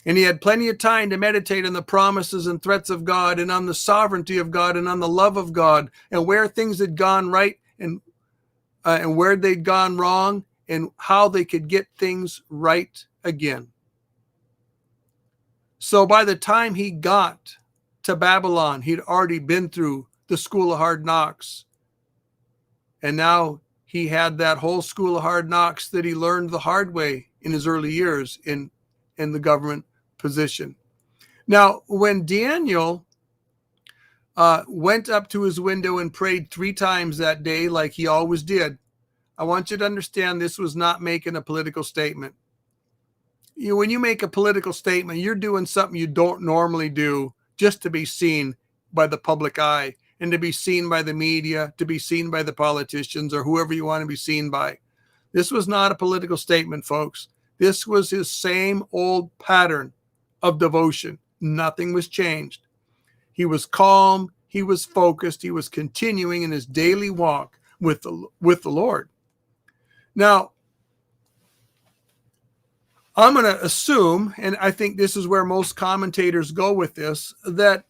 [SPEAKER 1] And he had plenty of time to meditate on the promises and threats of God and on the sovereignty of God and on the love of God and where things had gone right and where they'd gone wrong and how they could get things right again. So by the time he got to Babylon, he'd already been through the school of hard knocks. And now he had that whole school of hard knocks that he learned the hard way in his early years in the government position. Now, when Daniel went up to his window and prayed 3 times that day like he always did. I want you to understand this was not making a political statement. When you make a political statement, you're doing something you don't normally do just to be seen by the public eye and to be seen by the media, to be seen by the politicians or whoever you want to be seen by. This was not a political statement, folks. This was his same old pattern of devotion. Nothing was changed. He was calm, he was focused, he was continuing in his daily walk with the Lord. Now, I'm going to assume, and I think this is where most commentators go with this, that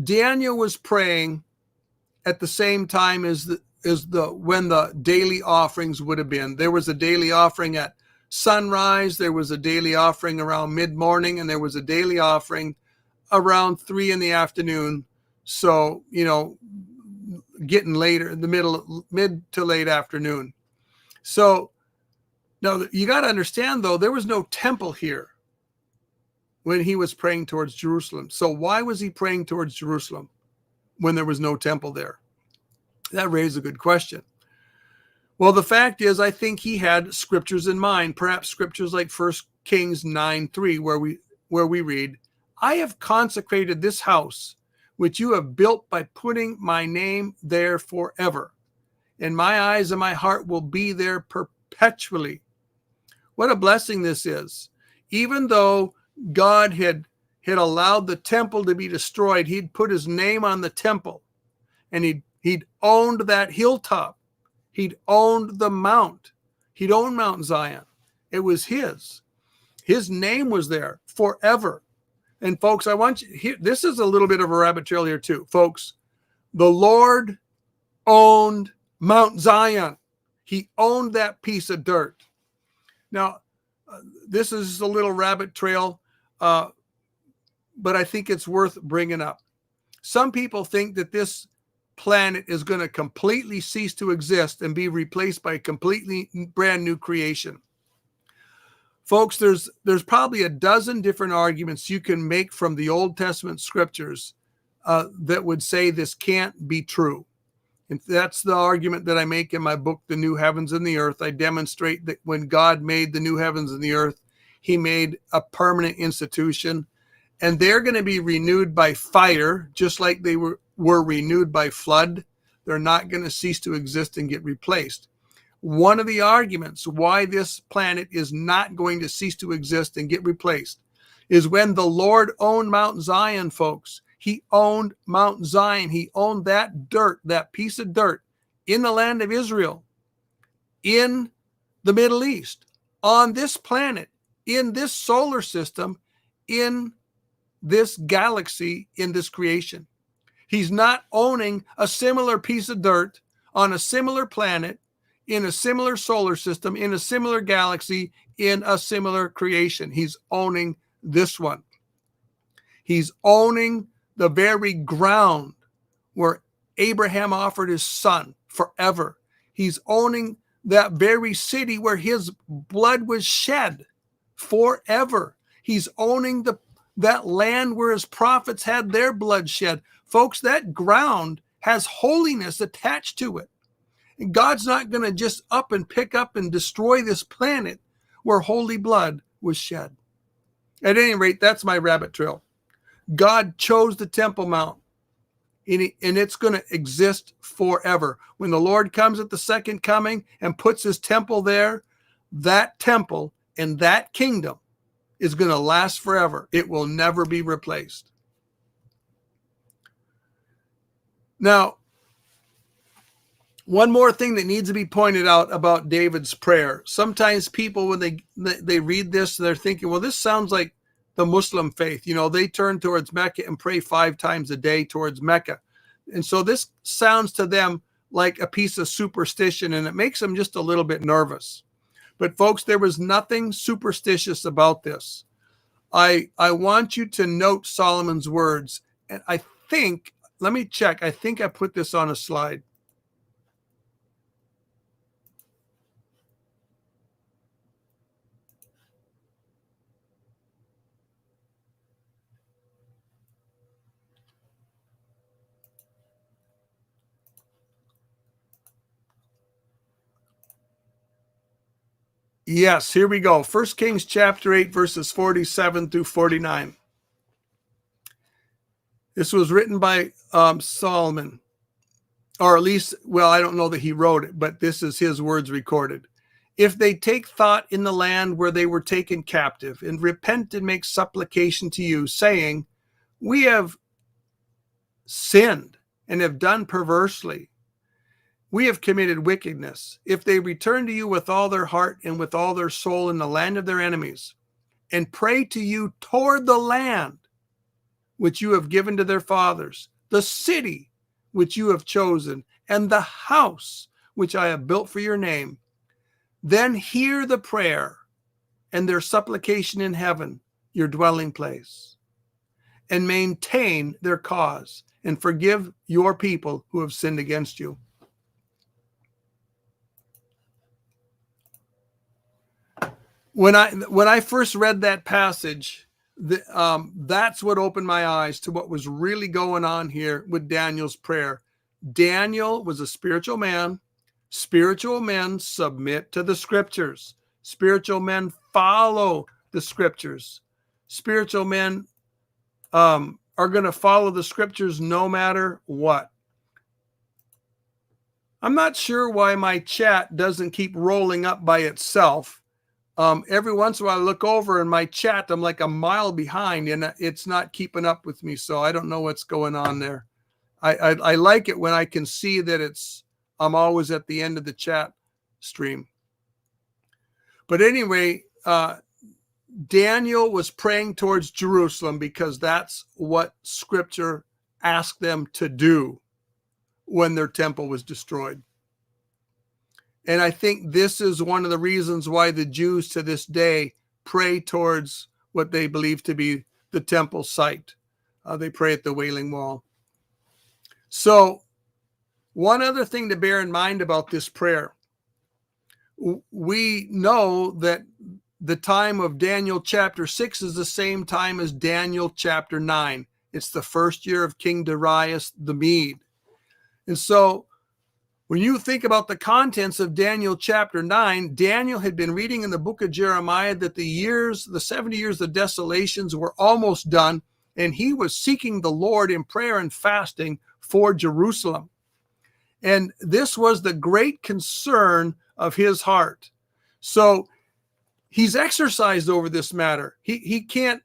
[SPEAKER 1] Daniel was praying at the same time as when the daily offerings would have been. There was a daily offering at sunrise, there was a daily offering around mid-morning, and there was a daily offering around 3 in the afternoon. So, getting later in the mid to late afternoon. So now you got to understand, though, there was no temple here when he was praying towards Jerusalem. So why was he praying towards Jerusalem when there was no temple there? That raised a good question. Well, the fact is, I think he had scriptures in mind, perhaps scriptures like 1 Kings 9:3, where we read, I have consecrated this house, which you have built by putting my name there forever. And my eyes and my heart will be there perpetually. What a blessing this is. Even though God had allowed the temple to be destroyed, he'd put his name on the temple, and he'd owned that hilltop. He'd owned the mount. He'd owned Mount Zion. It was his. His name was there forever. And folks, I want you, this is a little bit of a rabbit trail here too. Folks, the Lord owned Mount Zion. He owned that piece of dirt. Now, this is a little rabbit trail, but I think it's worth bringing up. Some people think that this planet is going to completely cease to exist and be replaced by a completely brand new creation. Folks, there's probably a dozen different arguments you can make from the Old Testament scriptures that would say this can't be true. And that's the argument that I make in my book, The New Heavens and the Earth. I demonstrate that when God made the new heavens and the earth, he made a permanent institution, and they're going to be renewed by fire, just like they were renewed by flood. They're not going to cease to exist and get replaced. One of the arguments why this planet is not going to cease to exist and get replaced is when the Lord owned Mount Zion, folks. He owned Mount Zion. He owned that dirt, that piece of dirt in the land of Israel, in the Middle East, on this planet, in this solar system, in this galaxy, in this creation. He's not owning a similar piece of dirt on a similar planet, in a similar solar system, in a similar galaxy, in a similar creation. He's owning this one. He's owning the very ground where Abraham offered his son forever. He's owning that very city where his blood was shed forever. He's owning that land where his prophets had their blood shed. Folks, that ground has holiness attached to it. And God's not going to just up and pick up and destroy this planet where holy blood was shed. At any rate, that's my rabbit trail. God chose the Temple Mount, and it's going to exist forever. When the Lord comes at the second coming and puts his temple there, that temple and that kingdom is going to last forever. It will never be replaced. Now, one more thing that needs to be pointed out about David's prayer. Sometimes people, when they read this, they're thinking, well, this sounds like the Muslim faith. They turn towards Mecca and pray 5 times a day towards Mecca. And so this sounds to them like a piece of superstition, and it makes them just a little bit nervous. But folks, there was nothing superstitious about this. I want you to note Solomon's words. And let me check. I think I put this on a slide. Yes, here we go. 1 Kings chapter 8, verses 47 through 49. This was written by Solomon, or at least, well, I don't know that he wrote it, but this is his words recorded. If they take thought in the land where they were taken captive, and repent and make supplication to you, saying, we have sinned and have done perversely, we have committed wickedness. If they return to you with all their heart and with all their soul in the land of their enemies, and pray to you toward the land which you have given to their fathers, the city which you have chosen, and the house which I have built for your name, then hear the prayer and their supplication in heaven, your dwelling place, and maintain their cause, and forgive your people who have sinned against you. When I first read that passage, that's what opened my eyes to what was really going on here with Daniel's prayer. Daniel was a spiritual man. Spiritual men submit to the scriptures. Spiritual men follow the scriptures. Spiritual men are going to follow the scriptures no matter what. I'm not sure why my chat doesn't keep rolling up by itself. Every once in a while I look over in my chat, I'm like a mile behind and it's not keeping up with me. So I don't know what's going on there. I like it when I can see that I'm always at the end of the chat stream. But anyway, Daniel was praying towards Jerusalem because that's what scripture asked them to do when their temple was destroyed. And I think this is one of the reasons why the Jews to this day pray towards what they believe to be the temple site. They pray at the Wailing Wall. So one other thing to bear in mind about this prayer, we know that the time of Daniel chapter 6 is the same time as Daniel chapter 9. It's the first year of King Darius the Mede. And so when you think about the contents of Daniel chapter 9, Daniel had been reading in the book of Jeremiah that the 70 years of desolations were almost done, and he was seeking the Lord in prayer and fasting for Jerusalem. And this was the great concern of his heart. So he's exercised over this matter. He can't,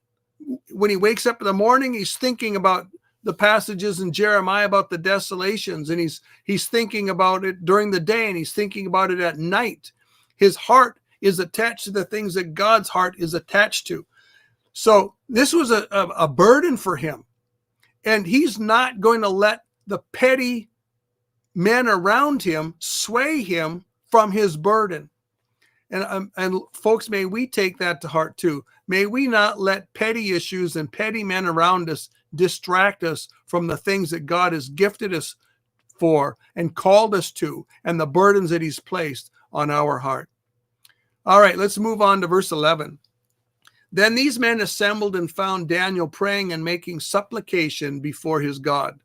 [SPEAKER 1] when he wakes up in the morning, he's thinking about the passages in Jeremiah about the desolations, and he's thinking about it during the day, and he's thinking about it at night. His heart is attached to the things that God's heart is attached to. So this was a burden for him, and he's not going to let the petty men around him sway him from his burden. And folks, may we take that to heart too. May we not let petty issues and petty men around us distract us from the things that God has gifted us for and called us to, and the burdens that he's placed on our heart. All right, let's move on to verse 11. Then these men assembled and found Daniel praying and making supplication before his God.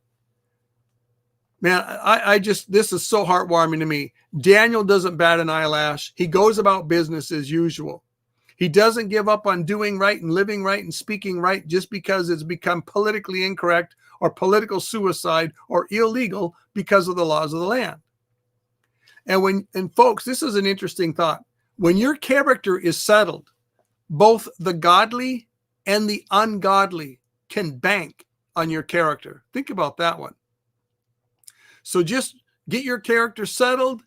[SPEAKER 1] Man, this is so heartwarming to me. Daniel doesn't bat an eyelash. He goes about business as usual. He doesn't give up on doing right and living right and speaking right just because it's become politically incorrect or political suicide or illegal because of the laws of the land. And folks, this is an interesting thought. When your character is settled, both the godly and the ungodly can bank on your character. Think about that one. So just get your character settled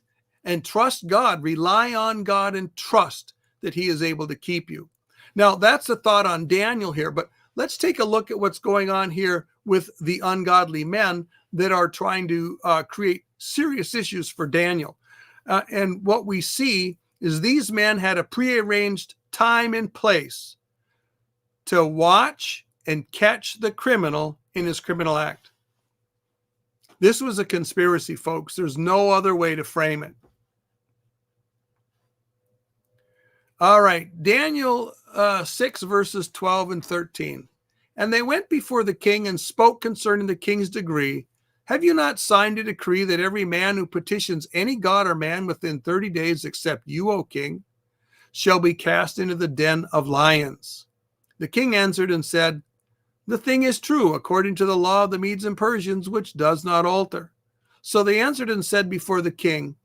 [SPEAKER 1] and trust God. Rely on God and trust that he is able to keep you. Now, that's a thought on Daniel here, but let's take a look at what's going on here with the ungodly men that are trying to create serious issues for Daniel. And what we see is these men had a prearranged time and place to watch and catch the criminal in his criminal act. This was a conspiracy, folks. There's no other way to frame it. All right, Daniel 6, verses 12 and 13. And they went before the king and spoke concerning the king's decree. Have you not signed a decree that every man who petitions any god or man within 30 days except you, O king, shall be cast into the den of lions. The king answered and said, the thing is true, according to the law of the Medes and Persians, which does not alter. So they answered and said before the king,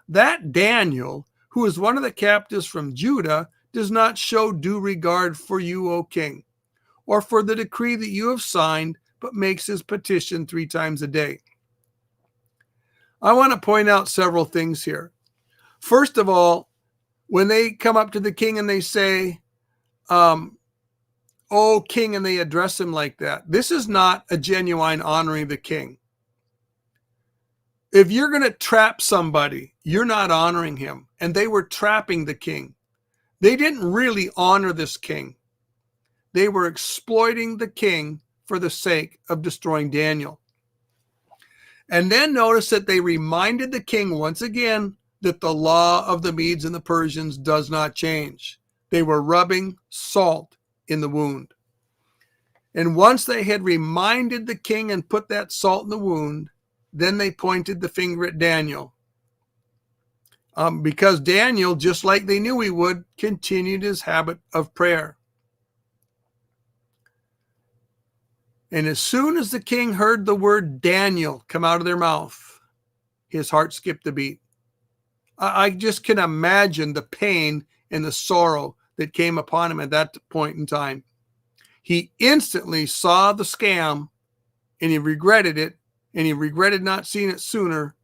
[SPEAKER 1] that Daniel, who is one of the captives from Judah, does not show due regard for you, O king, or for the decree that you have signed, but makes his petition 3 times a day. I want to point out several things here. First of all, when they come up to the king and they say, "O king," and they address him like that, this is not a genuine honoring the king. If you're going to trap somebody, you're not honoring him. And they were trapping the king. They didn't really honor this king. They were exploiting the king for the sake of destroying Daniel. And then notice that they reminded the king once again that the law of the Medes and the Persians does not change. They were rubbing salt in the wound. And once they had reminded the king and put that salt in the wound, then they pointed the finger at Daniel. Because Daniel, just like they knew he would, continued his habit of prayer. And as soon as the king heard the word Daniel come out of their mouth, his heart skipped a beat. I just can imagine the pain and the sorrow that came upon him at that point in time. He instantly saw the scam and he regretted it, and he regretted not seeing it sooner.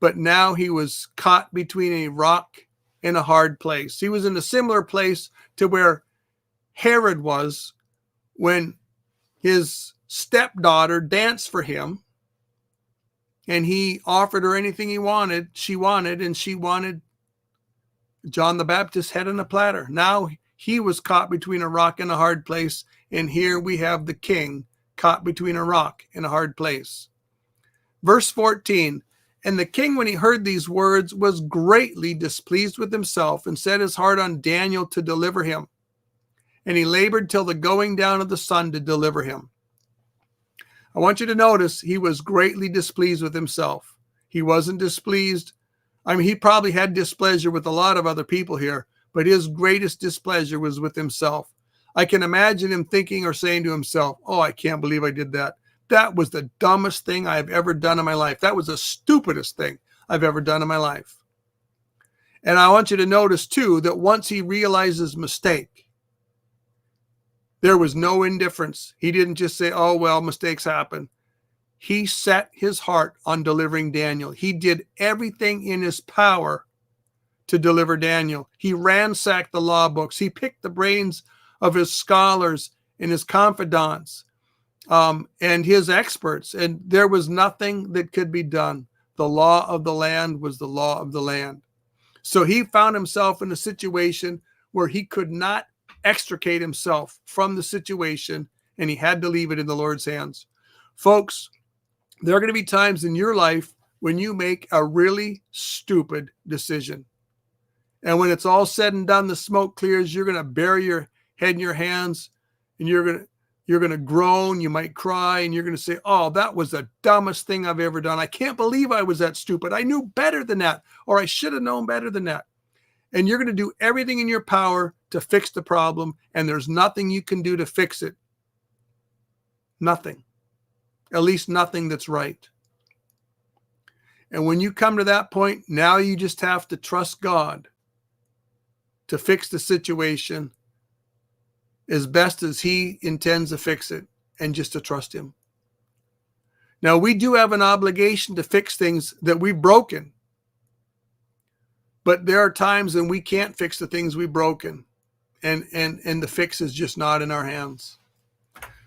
[SPEAKER 1] But now he was caught between a rock and a hard place. He was in a similar place to where Herod was when his stepdaughter danced for him, and he offered her anything she wanted, and she wanted John the Baptist's head on a platter. Now he was caught between a rock and a hard place, and here we have the king caught between a rock and a hard place. Verse 14, and the king, when he heard these words, was greatly displeased with himself and set his heart on Daniel to deliver him. And he labored till the going down of the sun to deliver him. I want you to notice he was greatly displeased with himself. He wasn't displeased. I mean, he probably had displeasure with a lot of other people here, but his greatest displeasure was with himself. I can imagine him thinking or saying to himself, oh, I can't believe I did that. That was the dumbest thing I've ever done in my life. That was the stupidest thing I've ever done in my life. And I want you to notice, too, that once he realized his mistake, there was no indifference. He didn't just say, oh, well, mistakes happen. He set his heart on delivering Daniel. He did everything in his power to deliver Daniel. He ransacked the law books. He picked the brains of his scholars and his confidants and his experts. And there was nothing that could be done. The law of the land was the law of the land. So he found himself in a situation where he could not extricate himself from the situation, and he had to leave it in the Lord's hands. Folks, there are going to be times in your life when you make a really stupid decision. And when it's all said and done, the smoke clears, you're going to bury your head in your hands, and you're going to groan, you might cry, and you're going to say, oh, that was the dumbest thing I've ever done. I can't believe I was that stupid. I knew better than that, or I should have known better than that. And you're going to do everything in your power to fix the problem, and there's nothing you can do to fix it. Nothing. At least nothing that's right. And when you come to that point, now you just have to trust God to fix the situation as best as he intends to fix it, and just to trust him. Now, we do have an obligation to fix things that we've broken. But there are times when we can't fix the things we've broken, and the fix is just not in our hands.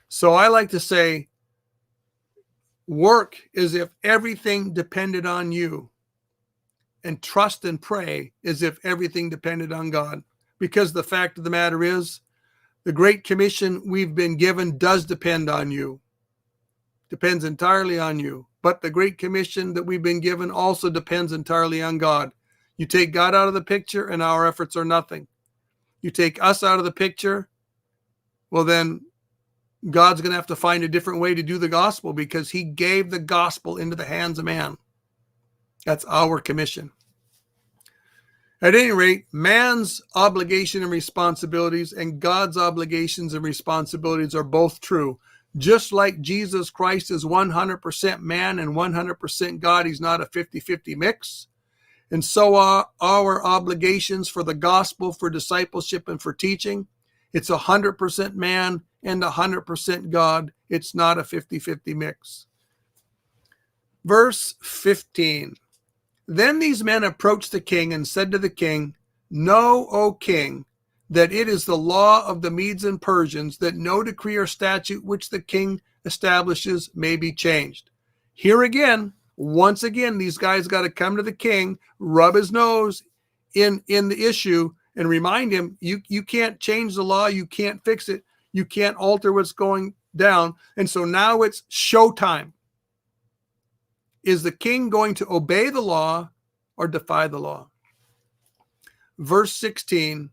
[SPEAKER 1] So I like to say, work as if everything depended on you, and trust and pray as if everything depended on God. Because the fact of the matter is, the Great Commission we've been given does depend on you. Depends entirely on you. But the Great Commission that we've been given also depends entirely on God. You take God out of the picture and our efforts are nothing. You take us out of the picture, well then God's going to have to find a different way to do the gospel, because he gave the gospel into the hands of man. That's our commission. At any rate, man's obligation and responsibilities and God's obligations and responsibilities are both true. Just like Jesus Christ is 100% man and 100% God, he's not a 50-50 mix. And so are our obligations for the gospel, for discipleship, and for teaching. It's 100% man and 100% God. It's not a 50-50 mix. Verse 15. Then these men approached the king and said to the king, "Know, O king, that it is the law of the Medes and Persians that no decree or statute which the king establishes may be changed." Here again, once again, these guys got to come to the king, rub his nose in the issue, and remind him, you can't change the law, you can't fix it, you can't alter what's going down. And so now it's showtime. Is the king going to obey the law or defy the law? Verse 16.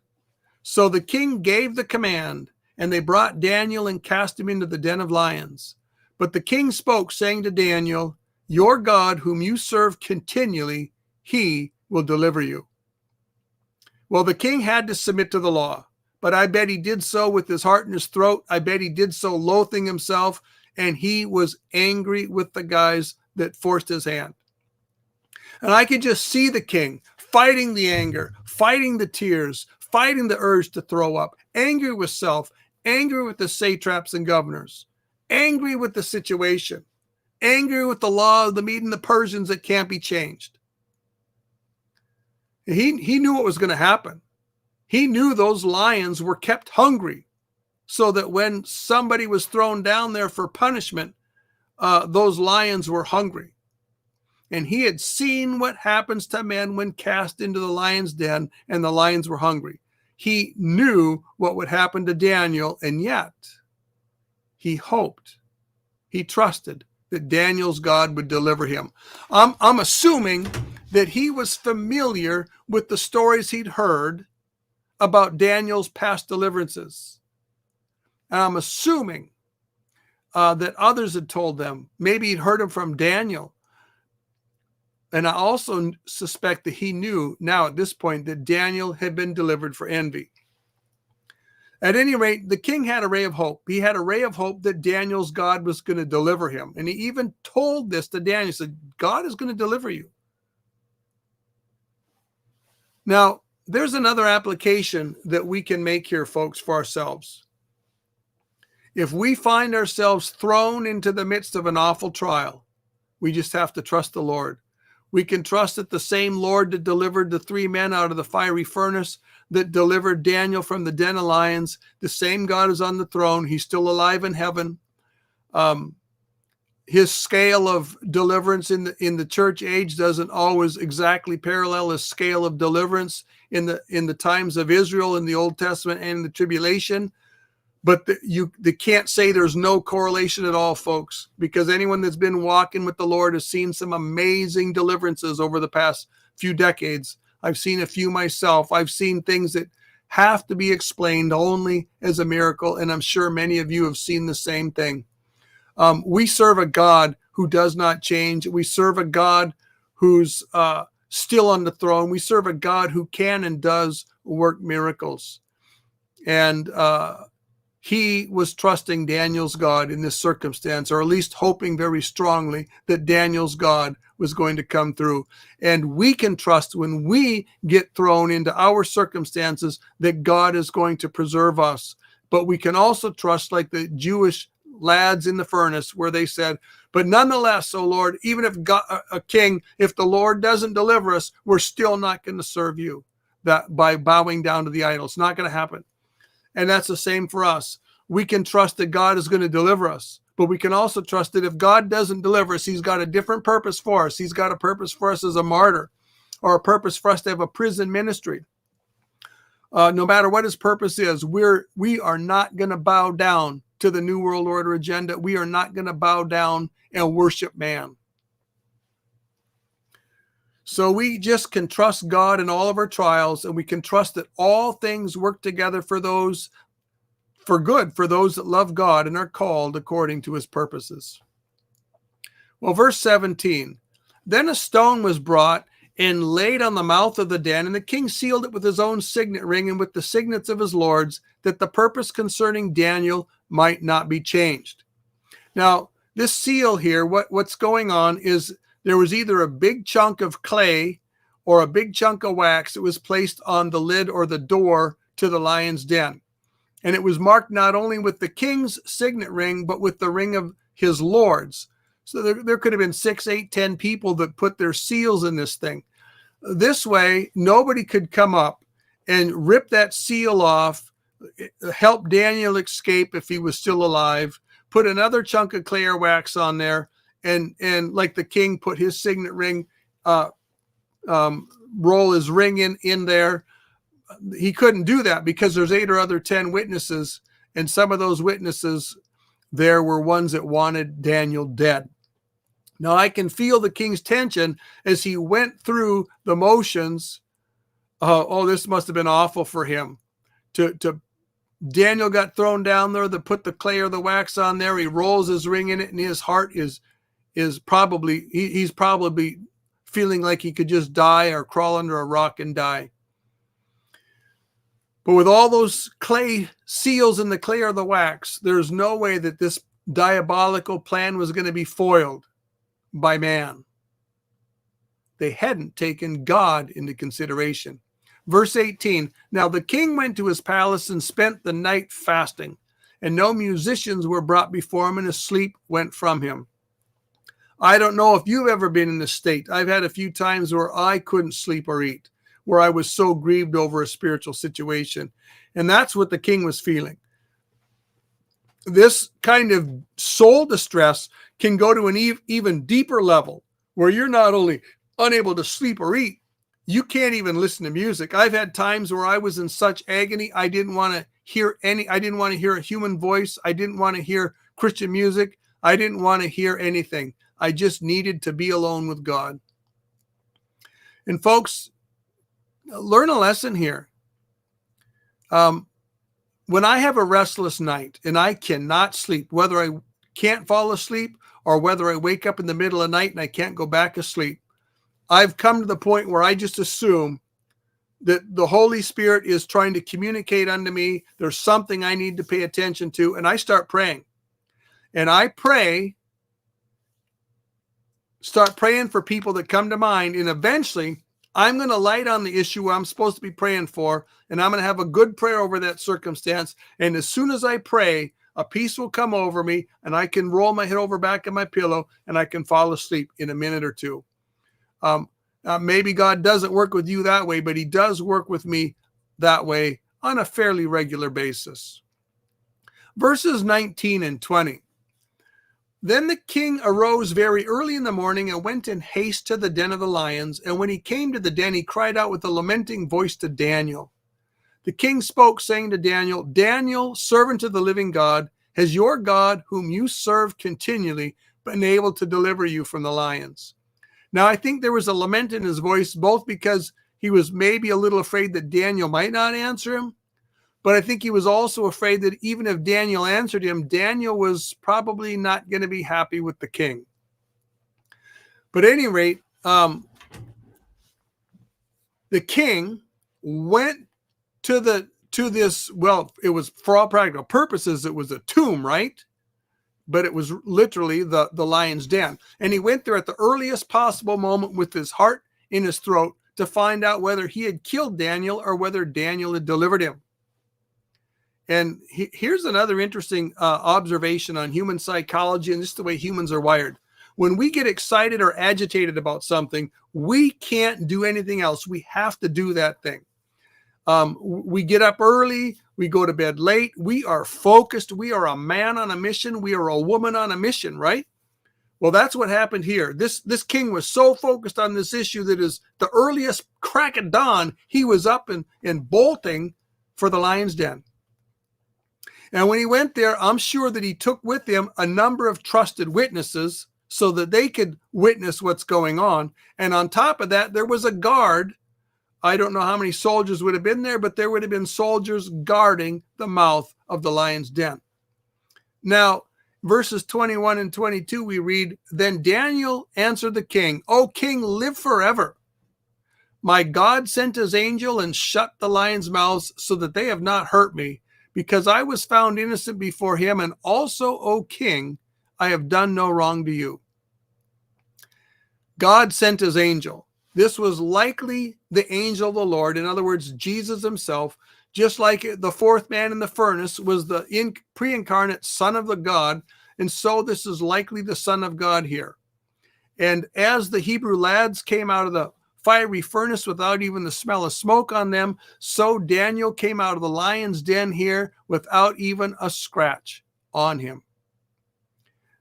[SPEAKER 1] So the king gave the command, and they brought Daniel and cast him into the den of lions. But the king spoke, saying to Daniel, "Your God, whom you serve continually, he will deliver you." Well, the king had to submit to the law, but I bet he did so with his heart in his throat. I bet he did so loathing himself, and he was angry with the guys that forced his hand. And I could just see the king fighting the anger, fighting the tears, fighting the urge to throw up, angry with self, angry with the satraps and governors, angry with the situation, angry with the law of the Medes and the Persians that can't be changed. He knew what was going to happen. He knew those lions were kept hungry so that when somebody was thrown down there for punishment, those lions were hungry. And he had seen what happens to men when cast into the lion's den and the lions were hungry. He knew what would happen to Daniel, and yet he hoped, he trusted that Daniel's God would deliver him. I'm assuming that he was familiar with the stories he'd heard about Daniel's past deliverances. And I'm assuming that others had told them. Maybe he'd heard them from Daniel. And I also suspect that he knew now at this point that Daniel had been delivered for envy. At any rate, the king had a ray of hope. He had a ray of hope that Daniel's God was going to deliver him. And he even told this to Daniel. He said, God is going to deliver you. Now, there's another application that we can make here, folks, for ourselves. If we find ourselves thrown into the midst of an awful trial, we just have to trust the Lord. We can trust that the same Lord that delivered the three men out of the fiery furnace, that delivered Daniel from the den of lions, the same God is on the throne. He's still alive in heaven. His scale of deliverance in the church age doesn't always exactly parallel his scale of deliverance in the times of Israel in the Old Testament and in the tribulation. But they can't say there's no correlation at all, folks, because anyone that's been walking with the Lord has seen some amazing deliverances over the past few decades. I've seen a few myself. I've seen things that have to be explained only as a miracle, and I'm sure many of you have seen the same thing. We serve a God who does not change. We serve a God who's still on the throne. We serve a God who can and does work miracles. And he was trusting Daniel's God in this circumstance, or at least hoping very strongly that Daniel's God was going to come through. And we can trust when we get thrown into our circumstances that God is going to preserve us. But we can also trust, like the Jewish lads in the furnace, where they said, but nonetheless, O Lord, even if God, a king, if the Lord doesn't deliver us, we're still not going to serve you that by bowing down to the idols. It's not going to happen. And that's the same for us. We can trust that God is going to deliver us, but we can also trust that if God doesn't deliver us, he's got a different purpose for us. He's got a purpose for us as a martyr, or a purpose for us to have a prison ministry. No matter what his purpose is, we are not going to bow down to the New World Order agenda. We are not going to bow down and worship man. So we just can trust God in all of our trials, and we can trust that all things work together for good for those that love God and are called according to his purposes. Well, verse 17, then a stone was brought and laid on the mouth of the den, and the king sealed it with his own signet ring and with the signets of his lords, that the purpose concerning Daniel might not be changed. Now, this seal here, what's going on is there was either a big chunk of clay or a big chunk of wax that was placed on the lid or the door to the lion's den. And it was marked not only with the king's signet ring, but with the ring of his lords. So there could have been 6, 8, 10 people that put their seals in this thing. This way, nobody could come up and rip that seal off, help Daniel escape if he was still alive, put another chunk of clay or wax on there, and like the king put his signet ring, roll his ring in there. He couldn't do that because there's 8 or other 10 witnesses, and some of those witnesses there were ones that wanted Daniel dead. Now I can feel the king's tension as he went through the motions. This must have been awful for him. Daniel got thrown down there. They put the clay or the wax on there. He rolls his ring in it, and his heart is probably he's probably feeling like he could just die or crawl under a rock and die. But with all those clay seals in the clay or the wax, there's no way that this diabolical plan was going to be foiled by man. They hadn't taken God into consideration. Verse 18, now the king went to his palace and spent the night fasting, and no musicians were brought before him, and his sleep went from him. I don't know if you've ever been in this state. I've had a few times where I couldn't sleep or eat, where I was so grieved over a spiritual situation. And that's what the king was feeling. This kind of soul distress can go to an even deeper level where you're not only unable to sleep or eat, you can't even listen to music. I've had times where I was in such agony, I didn't want to hear a human voice. I didn't want to hear Christian music. I didn't want to hear anything. I just needed to be alone with God. And folks, learn a lesson here. When I have a restless night and I cannot sleep, whether I can't fall asleep or whether I wake up in the middle of the night and I can't go back to sleep, I've come to the point where I just assume that the Holy Spirit is trying to communicate unto me. There's something I need to pay attention to, and I start praying. And I start praying for people that come to mind, and eventually I'm going to light on the issue I'm supposed to be praying for, and I'm going to have a good prayer over that circumstance. And as soon as I pray, a peace will come over me, and I can roll my head over back in my pillow, and I can fall asleep in a minute or two. Maybe God doesn't work with you that way, but he does work with me that way on a fairly regular basis. Verses 19 and 20. Then the king arose very early in the morning and went in haste to the den of the lions. And when he came to the den, he cried out with a lamenting voice to Daniel. The king spoke, saying to Daniel, Daniel, servant of the living God, has your God, whom you serve continually, been able to deliver you from the lions? Now, I think there was a lament in his voice, both because he was maybe a little afraid that Daniel might not answer him, but I think he was also afraid that even if Daniel answered him, Daniel was probably not going to be happy with the king. But at any rate, the king went to this, well, it was for all practical purposes, it was a tomb, right? But it was literally the lion's den. And he went there at the earliest possible moment with his heart in his throat to find out whether he had killed Daniel or whether Daniel had delivered him. And here's another interesting observation on human psychology and just the way humans are wired. When we get excited or agitated about something, we can't do anything else. We have to do that thing. We get up early. We go to bed late. We are focused. We are a man on a mission. We are a woman on a mission, right? Well, that's what happened here. This king was so focused on this issue that is the earliest crack of dawn, he was up and bolting for the lion's den. And when he went there, I'm sure that he took with him a number of trusted witnesses so that they could witness what's going on. And on top of that, there was a guard. I don't know how many soldiers would have been there, but there would have been soldiers guarding the mouth of the lion's den. Now, verses 21 and 22, we read, Then Daniel answered the king, O king, live forever. My God sent his angel and shut the lions' mouths so that they have not hurt me, because I was found innocent before him, and also, O king, I have done no wrong to you. God sent his angel. This was likely the angel of the Lord. In other words, Jesus himself, just like the fourth man in the furnace was the pre-incarnate Son of the God. And so this is likely the Son of God here. And as the Hebrew lads came out of the fiery furnace without even the smell of smoke on them, so Daniel came out of the lion's den here without even a scratch on him.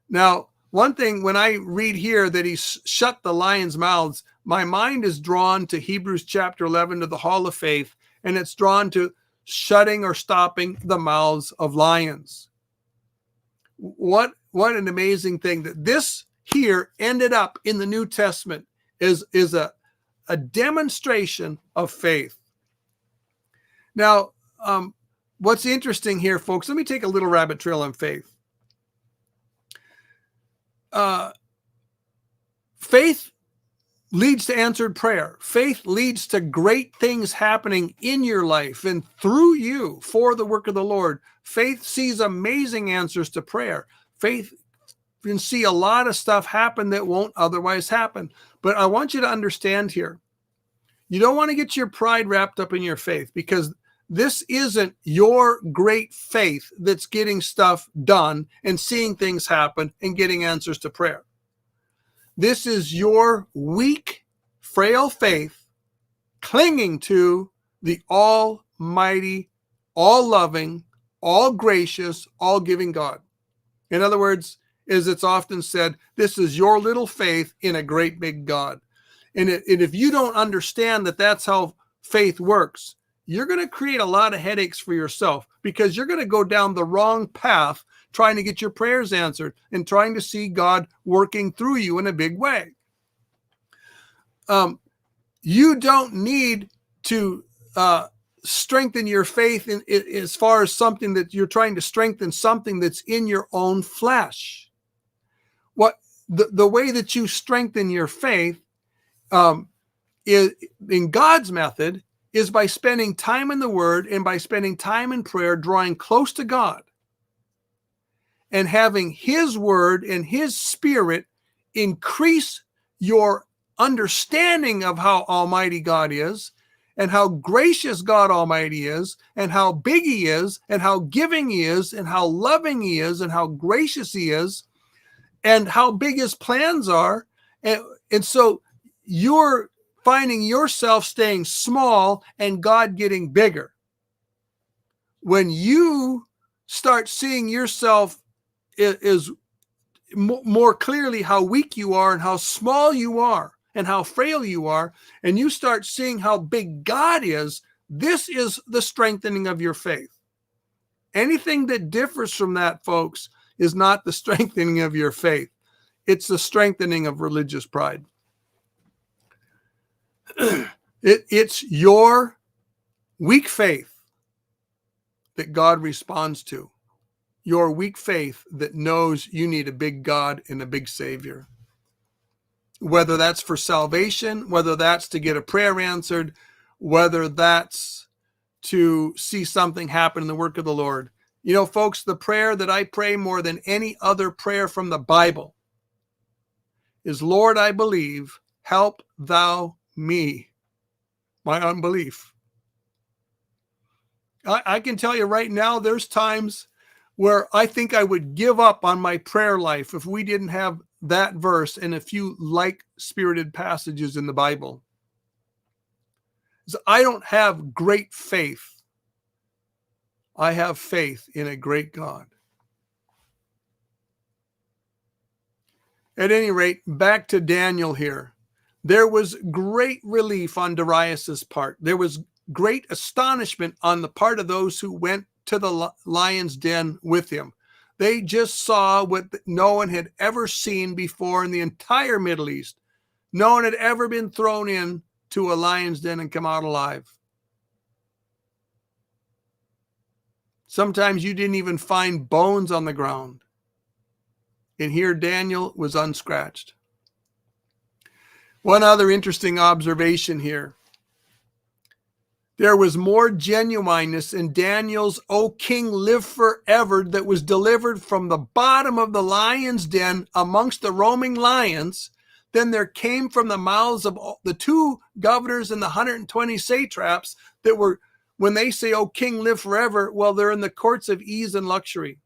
[SPEAKER 1] Now, one thing, when I read here that he shut the lions' mouths, my mind is drawn to Hebrews chapter 11, to the hall of faith, and it's drawn to shutting or stopping the mouths of lions. What an amazing thing that this here ended up in the New Testament is a demonstration of faith. Now, what's interesting here, folks, let me take a little rabbit trail on faith. Faith leads to answered prayer. Faith leads to great things happening in your life and through you for the work of the Lord. Faith sees amazing answers to prayer. Faith can see a lot of stuff happen that won't otherwise happen. But I want you to understand here, you don't want to get your pride wrapped up in your faith, because this isn't your great faith that's getting stuff done and seeing things happen and getting answers to prayer. This is your weak, frail faith clinging to the almighty, all-loving, all-gracious, all-giving God. In other words, as it's often said, this is your little faith in a great big God. And if you don't understand that that's how faith works, you're going to create a lot of headaches for yourself, because you're going to go down the wrong path trying to get your prayers answered and trying to see God working through you in a big way. You don't need to strengthen your faith as far as something that you're trying to strengthen, something that's in your own flesh. The way that you strengthen your faith is in God's method is by spending time in the Word and by spending time in prayer, drawing close to God and having His Word and His Spirit increase your understanding of how almighty God is and how gracious God Almighty is and how big He is and how giving He is and how loving He is and how gracious He is and how big His plans are. And so you're finding yourself staying small and God getting bigger. When you start seeing yourself is more clearly how weak you are and how small you are and how frail you are, and you start seeing how big God is, this is the strengthening of your faith. Anything that differs from that, folks, is not the strengthening of your faith. It's the strengthening of religious pride. It's your weak faith that God responds to. Your weak faith that knows you need a big God and a big Savior. Whether that's for salvation, whether that's to get a prayer answered, whether that's to see something happen in the work of the Lord. You know, folks, the prayer that I pray more than any other prayer from the Bible is, Lord, I believe, help thou me, my unbelief. I can tell you right now, there's times where I think I would give up on my prayer life if we didn't have that verse and a few like-spirited passages in the Bible. So I don't have great faith. I have faith in a great God. At any rate, back to Daniel here. There was great relief on Darius's part. There was great astonishment on the part of those who went to the lion's den with him. They just saw what no one had ever seen before in the entire Middle East. No one had ever been thrown in to a lion's den and come out alive. Sometimes you didn't even find bones on the ground. And here Daniel was unscratched. One other interesting observation here. There was more genuineness in Daniel's "O King, live forever" that was delivered from the bottom of the lion's den amongst the roaming lions than there came from the mouths of the 2 governors and the 120 satraps that were, when they say, "O King, live forever," well, they're in the courts of ease and luxury.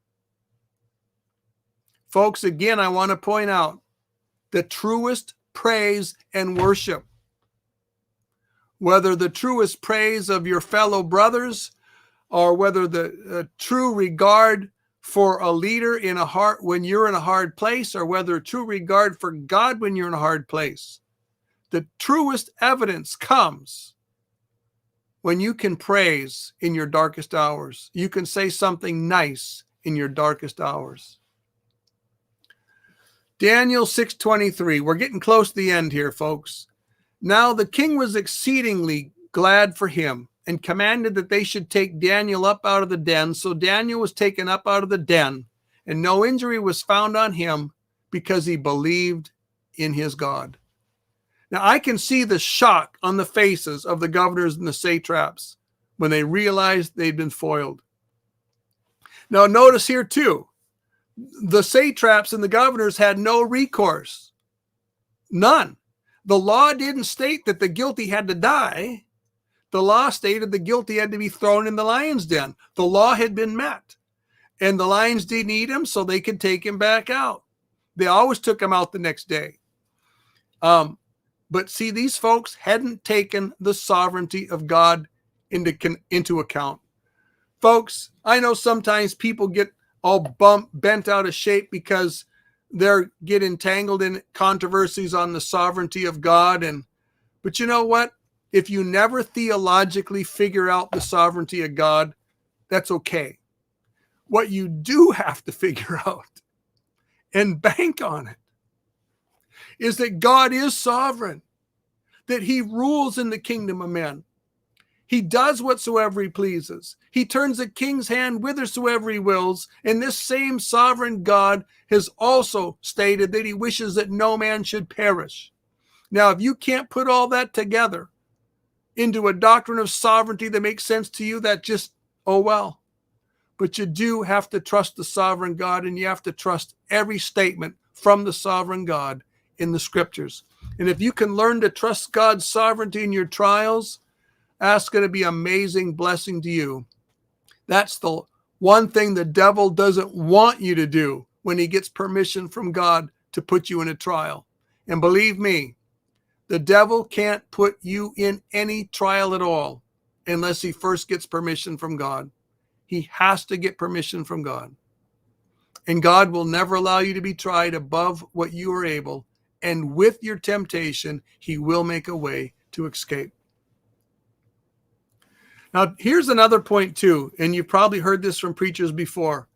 [SPEAKER 1] Folks, again, I want to point out the truest praise and worship, whether the truest praise of your fellow brothers, or whether the true regard for a leader in a heart when you're in a hard place, or whether true regard for God when you're in a hard place. The truest evidence comes when you can praise in your darkest hours. You can say something nice in your darkest hours. Daniel 6:23. We're getting close to the end here, folks. Now the king was exceedingly glad for him, and commanded that they should take Daniel up out of the den. So Daniel was taken up out of the den, and no injury was found on him, because he believed in his God. Now I can see the shock on the faces of the governors and the satraps when they realized they'd been foiled. Now notice here too, the satraps and the governors had no recourse. None. The law didn't state that the guilty had to die. The law stated the guilty had to be thrown in the lion's den. The law had been met. And the lions didn't eat him, so they could take him back out. They always took him out the next day. But see, these folks hadn't taken the sovereignty of God into account. Folks, I know sometimes people get all bent out of shape because they get entangled in controversies on the sovereignty of God. But you know what? If you never theologically figure out the sovereignty of God, that's okay. What you do have to figure out and bank on it is that God is sovereign, that he rules in the kingdom of men. He does whatsoever he pleases. He turns the king's hand whithersoever he wills. And this same sovereign God has also stated that he wishes that no man should perish. Now, if you can't put all that together into a doctrine of sovereignty that makes sense to you, that just, oh well. But you do have to trust the sovereign God, and you have to trust every statement from the sovereign God in the scriptures. And if you can learn to trust God's sovereignty in your trials, that's going to be an amazing blessing to you. That's the one thing the devil doesn't want you to do when he gets permission from God to put you in a trial. And believe me, the devil can't put you in any trial at all unless he first gets permission from God. He has to get permission from God. And God will never allow you to be tried above what you are able. And with your temptation, he will make a way to escape. Now, here's another point too, and you've probably heard this from preachers before,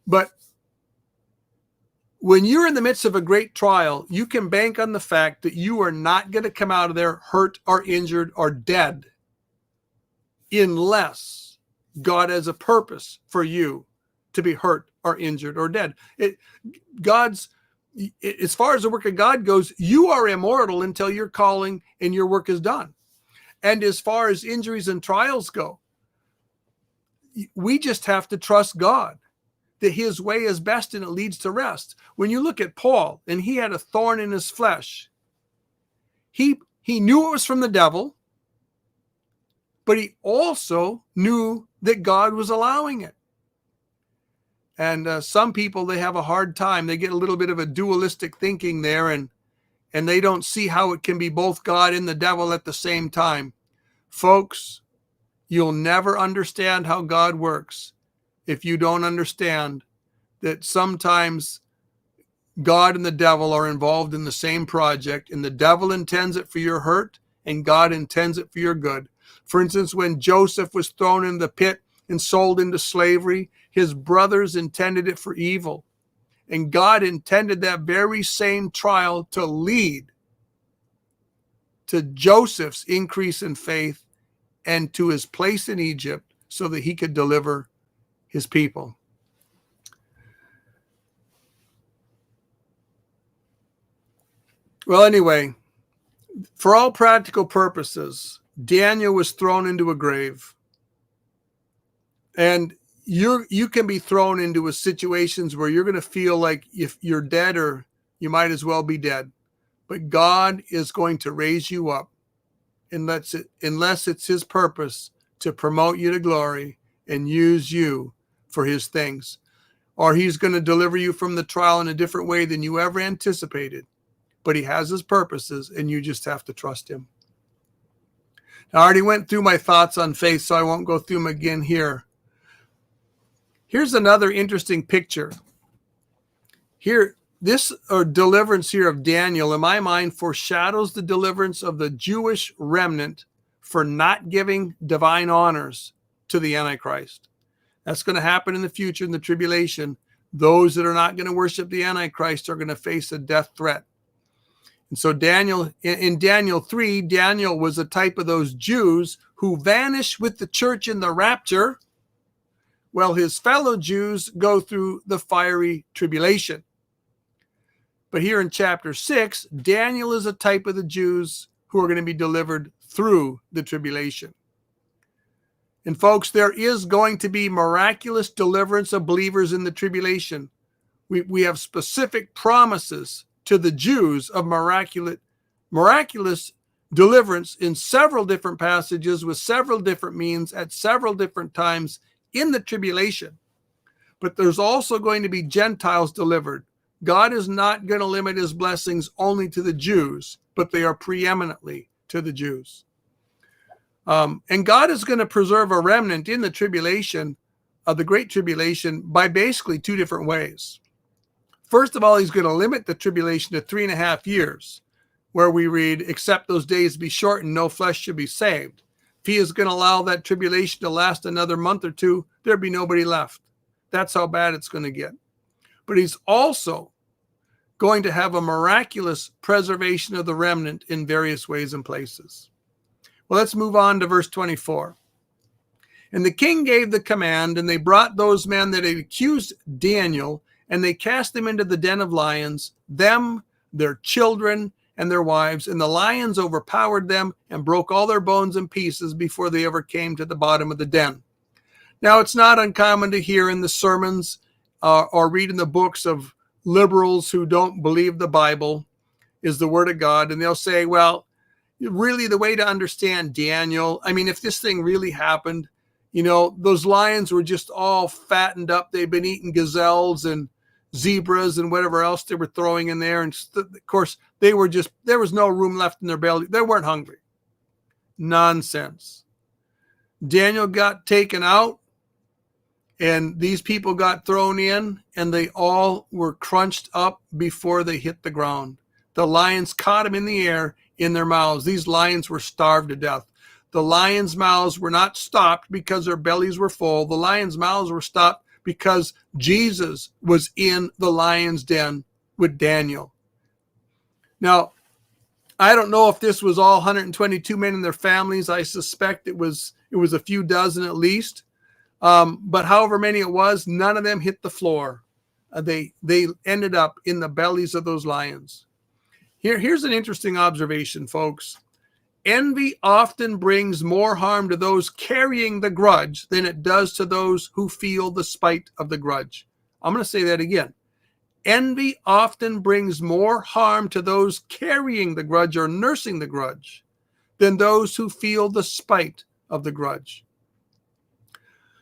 [SPEAKER 1] but when you're in the midst of a great trial, you can bank on the fact that you are not going to come out of there hurt or injured or dead unless God has a purpose for you to be hurt or injured or dead. As far as the work of God goes, you are immortal until your calling and your work is done. And as far as injuries and trials go, we just have to trust God that his way is best and it leads to rest. When you look at Paul, and he had a thorn in his flesh, he knew it was from the devil, but he also knew that God was allowing it. And some people, they have a hard time. They get a little bit of a dualistic thinking there, and they don't see how it can be both God and the devil at the same time. Folks, you'll never understand how God works if you don't understand that sometimes God and the devil are involved in the same project, and the devil intends it for your hurt and God intends it for your good. For instance, when Joseph was thrown in the pit and sold into slavery, his brothers intended it for evil. And God intended that very same trial to lead to Joseph's increase in faith and to his place in Egypt so that he could deliver his people. Well, anyway, for all practical purposes, Daniel was thrown into a grave. And you can be thrown into situations where you're going to feel like if you're dead, or you might as well be dead. But God is going to raise you up, unless it's his purpose to promote you to glory and use you for his things. Or he's going to deliver you from the trial in a different way than you ever anticipated. But he has his purposes, and you just have to trust him. Now, I already went through my thoughts on faith, so I won't go through them again here. Here's another interesting picture. Here, this deliverance here of Daniel, in my mind, foreshadows the deliverance of the Jewish remnant for not giving divine honors to the Antichrist. That's going to happen in the future in the tribulation. Those that are not going to worship the Antichrist are going to face a death threat. And so Daniel, in Daniel 3, Daniel was a type of those Jews who vanish with the church in the rapture, while his fellow Jews go through the fiery tribulation. But here in chapter 6, Daniel is a type of the Jews who are going to be delivered through the tribulation. And folks, there is going to be miraculous deliverance of believers in the tribulation. We have specific promises to the Jews of miraculous deliverance in several different passages with several different means at several different times in the tribulation. But there's also going to be Gentiles delivered. God is not going to limit his blessings only to the Jews, but they are preeminently to the Jews. And God is going to preserve a remnant in the tribulation, of the Great Tribulation, by basically two different ways. First of all, he's going to limit the tribulation to 3.5 years, where we read, except those days be shortened, no flesh should be saved. If he is going to allow that tribulation to last another month or two, there'd be nobody left. That's how bad it's going to get. But he's also going to have a miraculous preservation of the remnant in various ways and places. Well, let's move on to verse 24. And the king gave the command, and they brought those men that had accused Daniel, and they cast them into the den of lions, them, their children, and their wives. And the lions overpowered them and broke all their bones in pieces before they ever came to the bottom of the den. Now, it's not uncommon to hear in the sermons or read in the books of liberals who don't believe the Bible is the word of God. And they'll say, well, really the way to understand Daniel, I mean, if this thing really happened, you know, those lions were just all fattened up. They've been eating gazelles and zebras and whatever else they were throwing in there. And of course, there was no room left in their belly. They weren't hungry. Nonsense. Daniel got taken out, and these people got thrown in, and they all were crunched up before they hit the ground. The lions caught him in the air in their mouths. These lions were starved to death. The lions' mouths were not stopped because their bellies were full. The lions' mouths were stopped because Jesus was in the lion's den with Daniel. Now, I don't know if this was all 122 men and their families. I suspect it was a few dozen at least. But however many it was, none of them hit the floor. They ended up in the bellies of those lions. Here's an interesting observation, folks. Envy often brings more harm to those carrying the grudge than it does to those who feel the spite of the grudge. I'm going to say that again. Envy often brings more harm to those carrying the grudge or nursing the grudge than those who feel the spite of the grudge.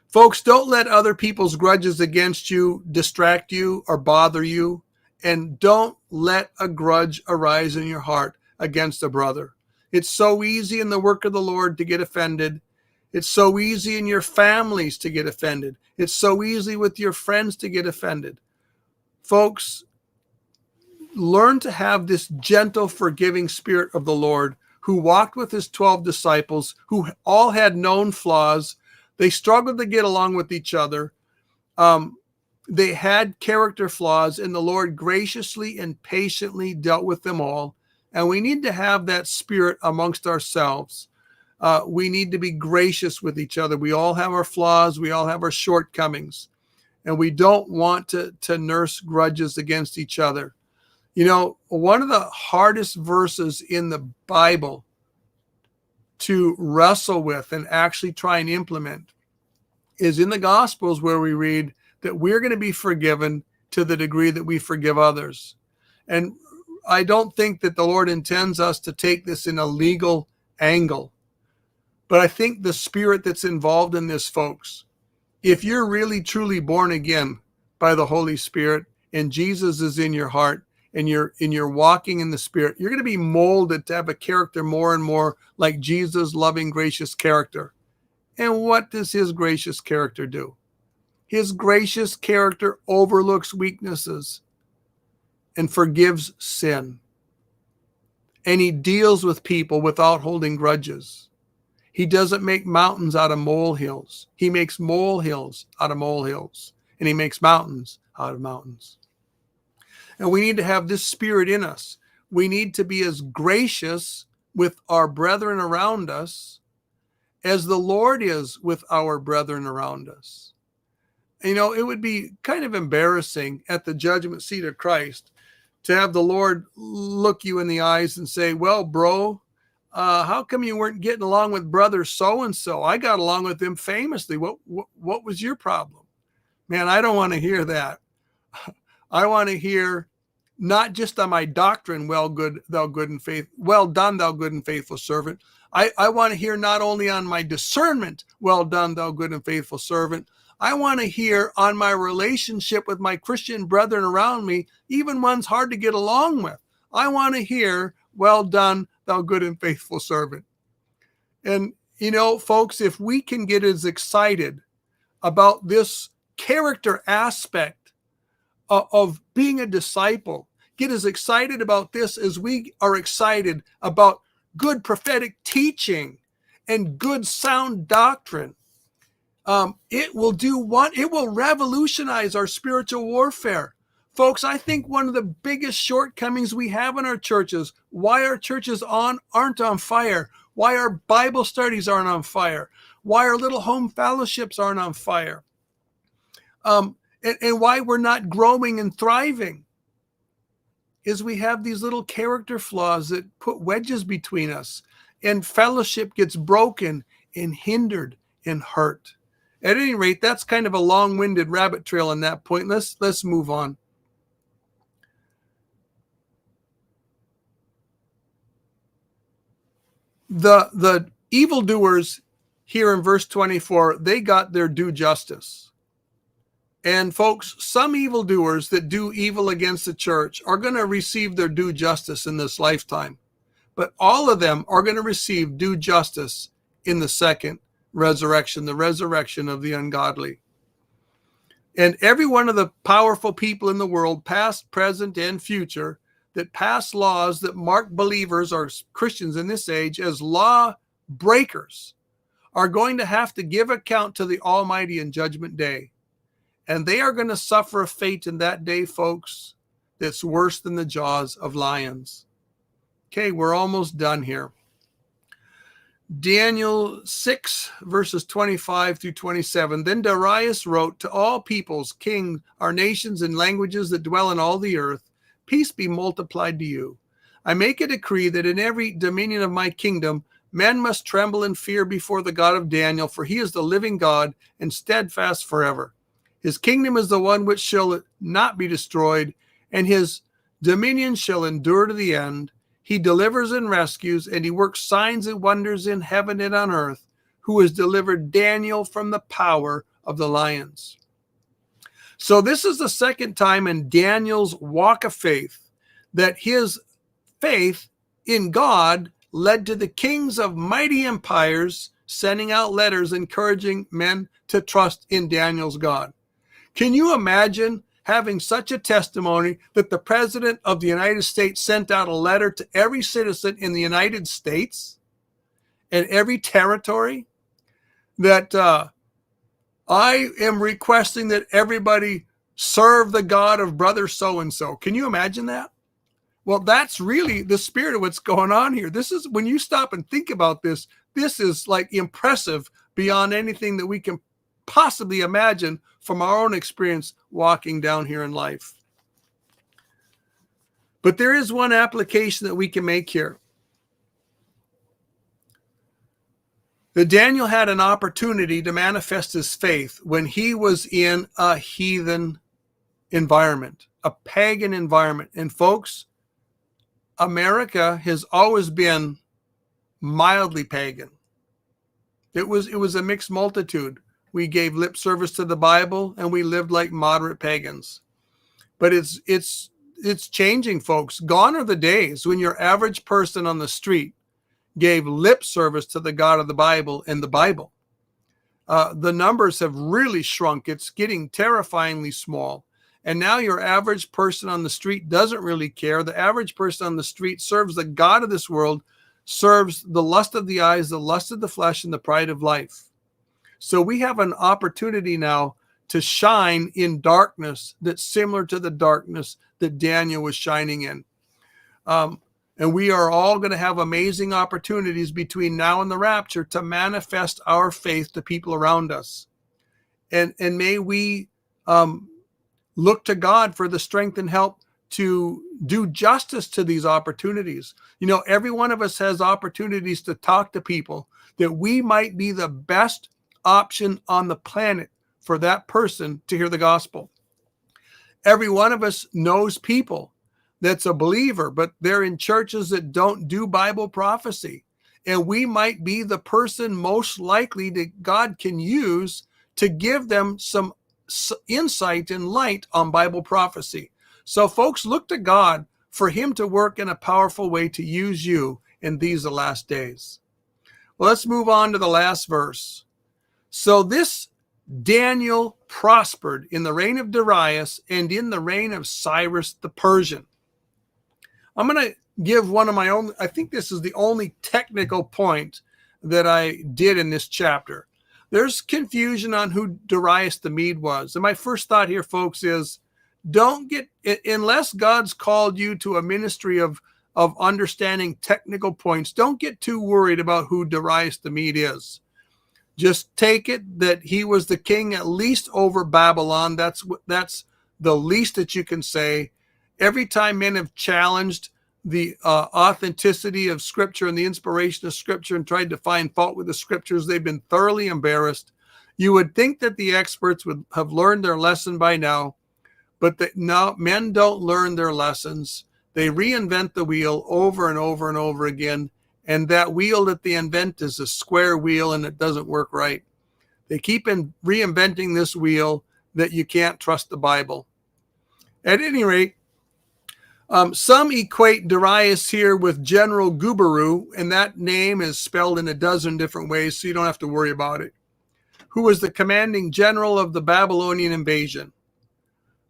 [SPEAKER 1] Folks, don't let other people's grudges against you distract you or bother you. And don't let a grudge arise in your heart against a brother. It's so easy in the work of the Lord to get offended. It's so easy in your families to get offended. It's so easy with your friends to get offended. Folks, learn to have this gentle, forgiving spirit of the Lord who walked with his 12 disciples, who all had known flaws. They struggled to get along with each other. They had character flaws, and the Lord graciously and patiently dealt with them all. And we need to have that spirit amongst ourselves. We need to be gracious with each other. We all have our flaws. We all have our shortcomings. And we don't want to nurse grudges against each other. You know, one of the hardest verses in the Bible to wrestle with and actually try and implement is in the Gospels, where we read that we're going to be forgiven to the degree that we forgive others. And I don't think that the Lord intends us to take this in a legal angle, but I think the spirit that's involved in this, folks, if you're really truly born again by the Holy Spirit and Jesus is in your heart and you're walking in the Spirit, you're going to be molded to have a character more and more like Jesus' loving, gracious character. And what does his gracious character do? His gracious character overlooks weaknesses and forgives sin. And he deals with people without holding grudges. He doesn't make mountains out of molehills. He makes molehills out of molehills. And he makes mountains out of mountains. And we need to have this spirit in us. We need to be as gracious with our brethren around us as the Lord is with our brethren around us. You know, it would be kind of embarrassing at the judgment seat of Christ to have the Lord look you in the eyes and say, well, bro, how come you weren't getting along with brother so-and-so? I got along with him famously. What was your problem? Man, I don't want to hear that. I want to hear not just on my doctrine, well done, thou good and faithful servant. I want to hear not only on my discernment, well done, thou good and faithful servant. I want to hear on my relationship with my Christian brethren around me, even ones hard to get along with. I want to hear, well done, thou good and faithful servant. And, you know, folks, if we can get as excited about this character aspect of being a disciple, get as excited about this as we are excited about good prophetic teaching and good sound doctrine, it will revolutionize our spiritual warfare. Folks, I think one of the biggest shortcomings we have in our churches, why our churches aren't on fire, why our Bible studies aren't on fire, why our little home fellowships aren't on fire, and why we're not growing and thriving, is we have these little character flaws that put wedges between us, and fellowship gets broken and hindered and hurt. At any rate, that's kind of a long-winded rabbit trail on that point. Let's move on. The evildoers here in verse 24, they got their due justice. And folks, some evildoers that do evil against the church are going to receive their due justice in this lifetime. But all of them are going to receive due justice in the second resurrection, the resurrection of the ungodly. And every one of the powerful people in the world, past, present, and future, that pass laws that mark believers or Christians in this age as law breakers, are going to have to give account to the Almighty in Judgment Day. And they are going to suffer a fate in that day, folks, that's worse than the jaws of lions. Okay, we're almost done here. Daniel 6, verses 25 through 27. Then Darius wrote to all peoples, kings, our nations, and languages that dwell in all the earth, peace be multiplied to you. I make a decree that in every dominion of my kingdom, men must tremble and fear before the God of Daniel, for he is the living God and steadfast forever. His kingdom is the one which shall not be destroyed, and his dominion shall endure to the end. He delivers and rescues, and he works signs and wonders in heaven and on earth, who has delivered Daniel from the power of the lions. So this is the second time in Daniel's walk of faith that his faith in God led to the kings of mighty empires sending out letters encouraging men to trust in Daniel's God. Can you imagine having such a testimony that the President of the United States sent out a letter to every citizen in the United States and every territory that I am requesting that everybody serve the God of brother so-and-so? Can you imagine that? Well, that's really the spirit of what's going on here. This is, when you stop and think about this, this is like impressive beyond anything that we can possibly imagine from our own experience walking down here in life. But there is one application that we can make here. that Daniel had an opportunity to manifest his faith when he was in a heathen environment, a pagan environment. And folks, America has always been mildly pagan. It was a mixed multitude. We gave lip service to the Bible and we lived like moderate pagans. But it's changing, folks. Gone are the days when your average person on the street gave lip service to the God of the Bible and the Bible. The numbers have really shrunk. It's getting terrifyingly small. And now your average person on the street doesn't really care. The average person on the street serves the God of this world, serves the lust of the eyes, the lust of the flesh, and the pride of life. So we have an opportunity now to shine in darkness that's similar to the darkness that Daniel was shining in. And we are all going to have amazing opportunities between now and the rapture to manifest our faith to people around us. And may we look to God for the strength and help to do justice to these opportunities. You know, every one of us has opportunities to talk to people that we might be the best option on the planet for that person to hear the gospel. Every one of us knows people that's a believer, but they're in churches that don't do Bible prophecy. And we might be the person most likely that God can use to give them some insight and light on Bible prophecy. So folks, look to God for him to work in a powerful way to use you in these last days. Well, let's move on to the last verse. So this Daniel prospered in the reign of Darius and in the reign of Cyrus the Persian. I'm going to give one of my own, I think this is the only technical point that I did in this chapter. There's confusion on who Darius the Mede was. And my first thought here, folks, is don't get, unless God's called you to a ministry of understanding technical points, don't get too worried about who Darius the Mede is. Just take it that he was the king at least over Babylon. That's the least that you can say. Every time men have challenged the authenticity of Scripture and the inspiration of Scripture and tried to find fault with the Scriptures, they've been thoroughly embarrassed. You would think that the experts would have learned their lesson by now, but no, men don't learn their lessons. They reinvent the wheel over and over and over again, and that wheel that they invent is a square wheel and it doesn't work right. They keep reinventing this wheel that you can't trust the Bible. At any rate, some equate Darius here with General Gubaru, and that name is spelled in a dozen different ways, so you don't have to worry about it, who was the commanding general of the Babylonian invasion.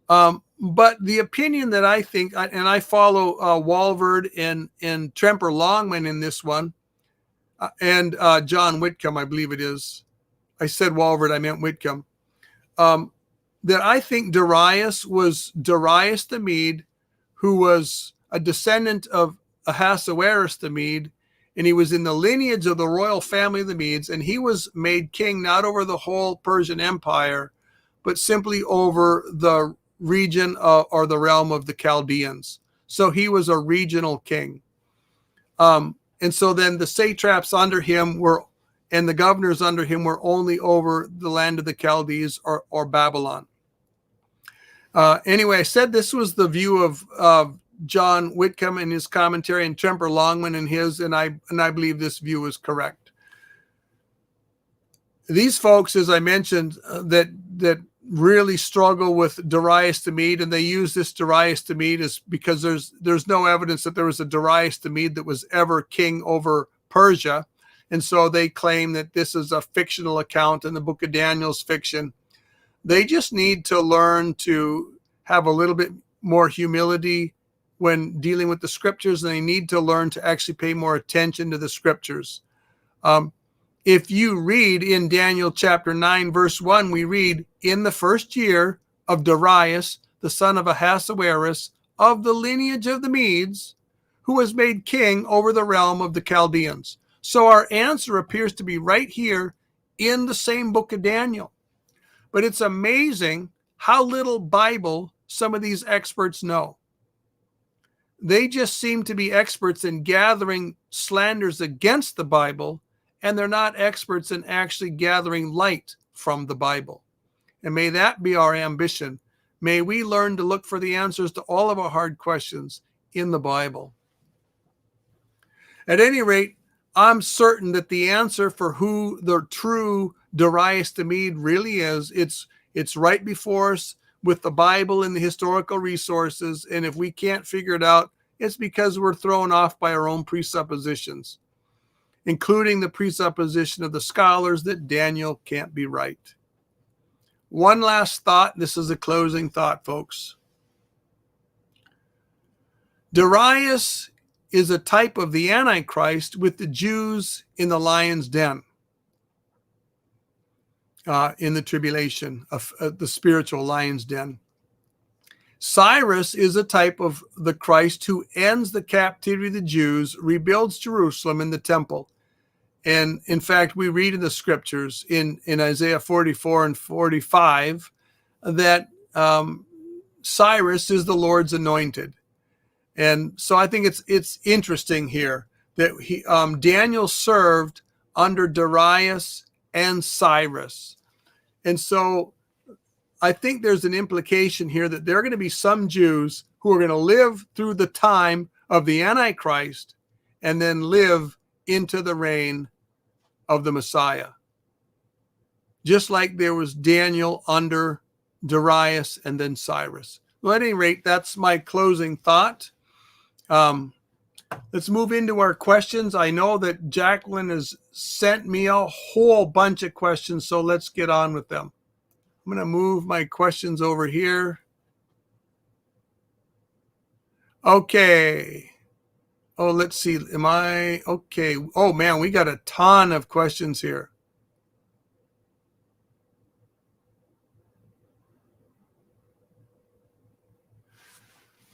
[SPEAKER 1] But the opinion that I think, and I follow Walvoord and Tremper Longman in this one, and John Whitcomb, I believe it is. I said Walvoord, I meant Whitcomb. That I think Darius was Darius the Mede, who was a descendant of Ahasuerus the Mede, and he was in the lineage of the royal family of the Medes, and he was made king not over the whole Persian Empire, but simply over the region or the realm of the Chaldeans. So he was a regional king. And so then the satraps under him and the governors under him were only over the land of the Chaldees or Babylon. Anyway, I said this was the view of John Whitcomb in his commentary and Tremper Longman in his, and I believe this view is correct. These folks, as I mentioned, that really struggle with Darius the Mede, and they use this Darius the Mede is because there's no evidence that there was a Darius the Mede that was ever king over Persia, and so they claim that this is a fictional account and the book of Daniel's fiction. They just need to learn to have a little bit more humility when dealing with the Scriptures, and they need to learn to actually pay more attention to the Scriptures. If you read in Daniel chapter 9, verse 1, we read, in the first year of Darius, the son of Ahasuerus, of the lineage of the Medes, who was made king over the realm of the Chaldeans. So our answer appears to be right here in the same book of Daniel. But it's amazing how little Bible some of these experts know. They just seem to be experts in gathering slanders against the Bible and they're not experts in actually gathering light from the Bible. And may that be our ambition. May we learn to look for the answers to all of our hard questions in the Bible. At any rate, I'm certain that the answer for who the true Darius the Mede really is, it's right before us with the Bible and the historical resources. And if we can't figure it out, it's because we're thrown off by our own presuppositions, including the presupposition of the scholars that Daniel can't be right. One last thought. This is a closing thought, folks. Darius is a type of the Antichrist with the Jews in the lion's den in the tribulation, of the spiritual lion's den. Cyrus is a type of the Christ who ends the captivity of the Jews, rebuilds Jerusalem and the temple. And in fact, we read in the scriptures in Isaiah 44 and 45 that Cyrus is the Lord's anointed. And so I think it's interesting here that Daniel served under Darius and Cyrus. And so I think there's an implication here that there are going to be some Jews who are going to live through the time of the Antichrist and then live into the reign of the Messiah. Just like there was Daniel under Darius and then Cyrus. Well, at any rate, that's my closing thought. Let's move into our questions. I know that Jacqueline has sent me a whole bunch of questions, so let's get on with them. I'm going to move my questions over here. Okay. Oh, let's see. Am I okay? Oh, man, we got a ton of questions here.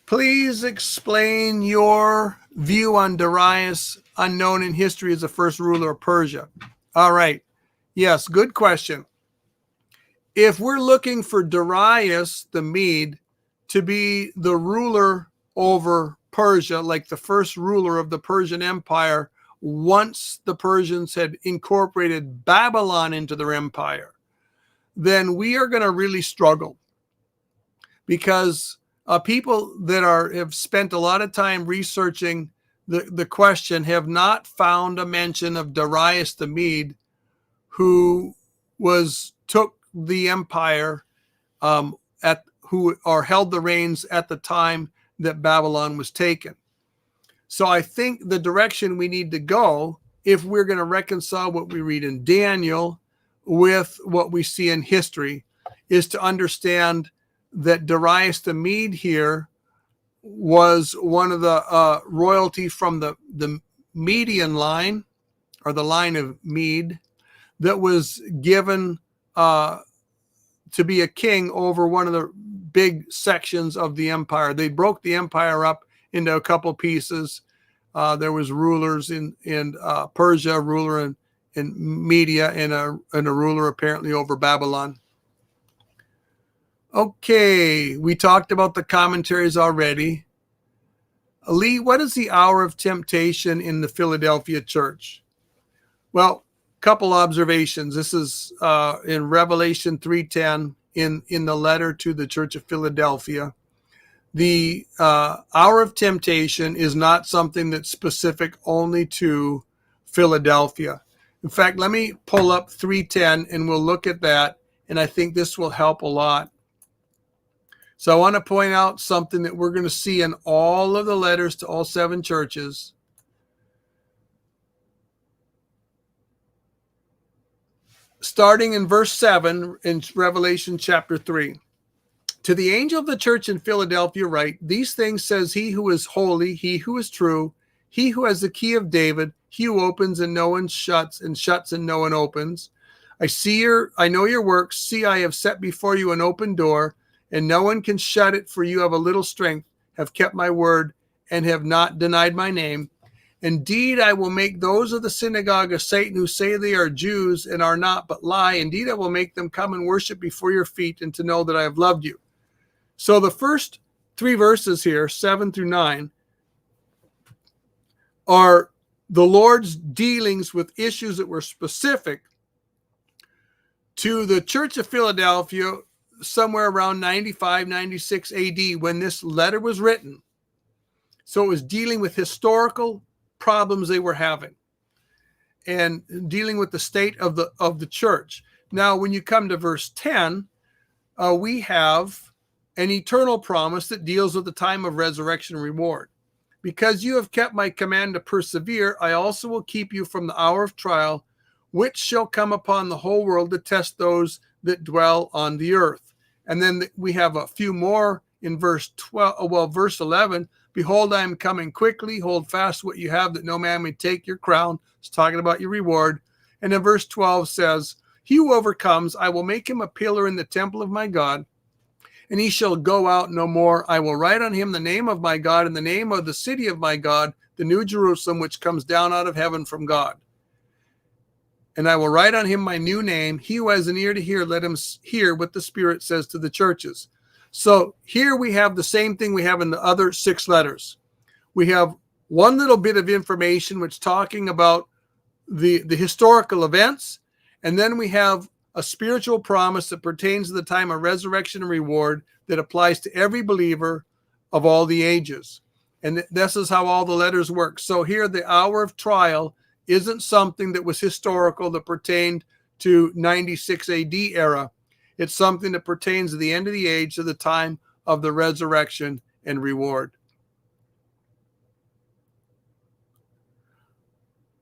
[SPEAKER 1] Please explain your view on Darius, unknown in history as the first ruler of Persia. All right. Yes, good question. If we're looking for Darius the Mede to be the ruler over Persia, like the first ruler of the Persian Empire, once the Persians had incorporated Babylon into their empire, then we are going to really struggle, because people that have spent a lot of time researching the question have not found a mention of Darius the Mede, who took the empire held the reins at the time that Babylon was taken. So I think the direction we need to go, if we're going to reconcile what we read in Daniel with what we see in history, is to understand that Darius the Mede here was one of the royalty from the Median line, or the line of Mede, that was given to be a king over one of the big sections of the empire. They broke the empire up into a couple pieces. There was rulers in Persia, a ruler in Media, and a ruler apparently over Babylon. Okay, we talked about the commentaries already. Lee, what is the hour of temptation in the Philadelphia church? Well, couple observations. This is in Revelation 3:10 in the letter to the Church of Philadelphia. The hour of temptation is not something that's specific only to Philadelphia. In fact, let me pull up 3:10 and we'll look at that, and I think this will help a lot. So I want to point out something that we're going to see in all of the letters to all 7 churches. Starting in verse 7 in Revelation chapter 3. To the angel of the church in Philadelphia write, these things says he who is holy, he who is true, he who has the key of David, he who opens and no one shuts, and shuts and no one opens. I know your works. See, I have set before you an open door, and no one can shut it, for you have a little strength, have kept my word, and have not denied my name. Indeed, I will make those of the synagogue of Satan who say they are Jews and are not, but lie. Indeed, I will make them come and worship before your feet, and to know that I have loved you. So the first 3 verses here, 7 through 9, are the Lord's dealings with issues that were specific to the Church of Philadelphia somewhere around 95, 96 AD when this letter was written. So it was dealing with historical problems they were having and dealing with the state of the church. Now, when you come to verse 10, we have an eternal promise that deals with the time of resurrection and reward. Because you have kept my command to persevere, I also will keep you from the hour of trial, which shall come upon the whole world to test those that dwell on the earth. And then we have a few more in verse 11. Behold, I am coming quickly. Hold fast what you have, that no man may take your crown. It's talking about your reward. And then verse 12 says, he who overcomes, I will make him a pillar in the temple of my God, and he shall go out no more. I will write on him the name of my God and the name of the city of my God, the new Jerusalem, which comes down out of heaven from God. And I will write on him my new name. He who has an ear to hear, let him hear what the Spirit says to the churches. So here we have the same thing we have in the other 6 letters. We have one little bit of information which talking about the historical events, and then we have a spiritual promise that pertains to the time of resurrection and reward that applies to every believer of all the ages. And this is how all the letters work. So here the hour of trial isn't something that was historical that pertained to 96 AD era. It's something that pertains to the end of the age, to the time of the resurrection and reward.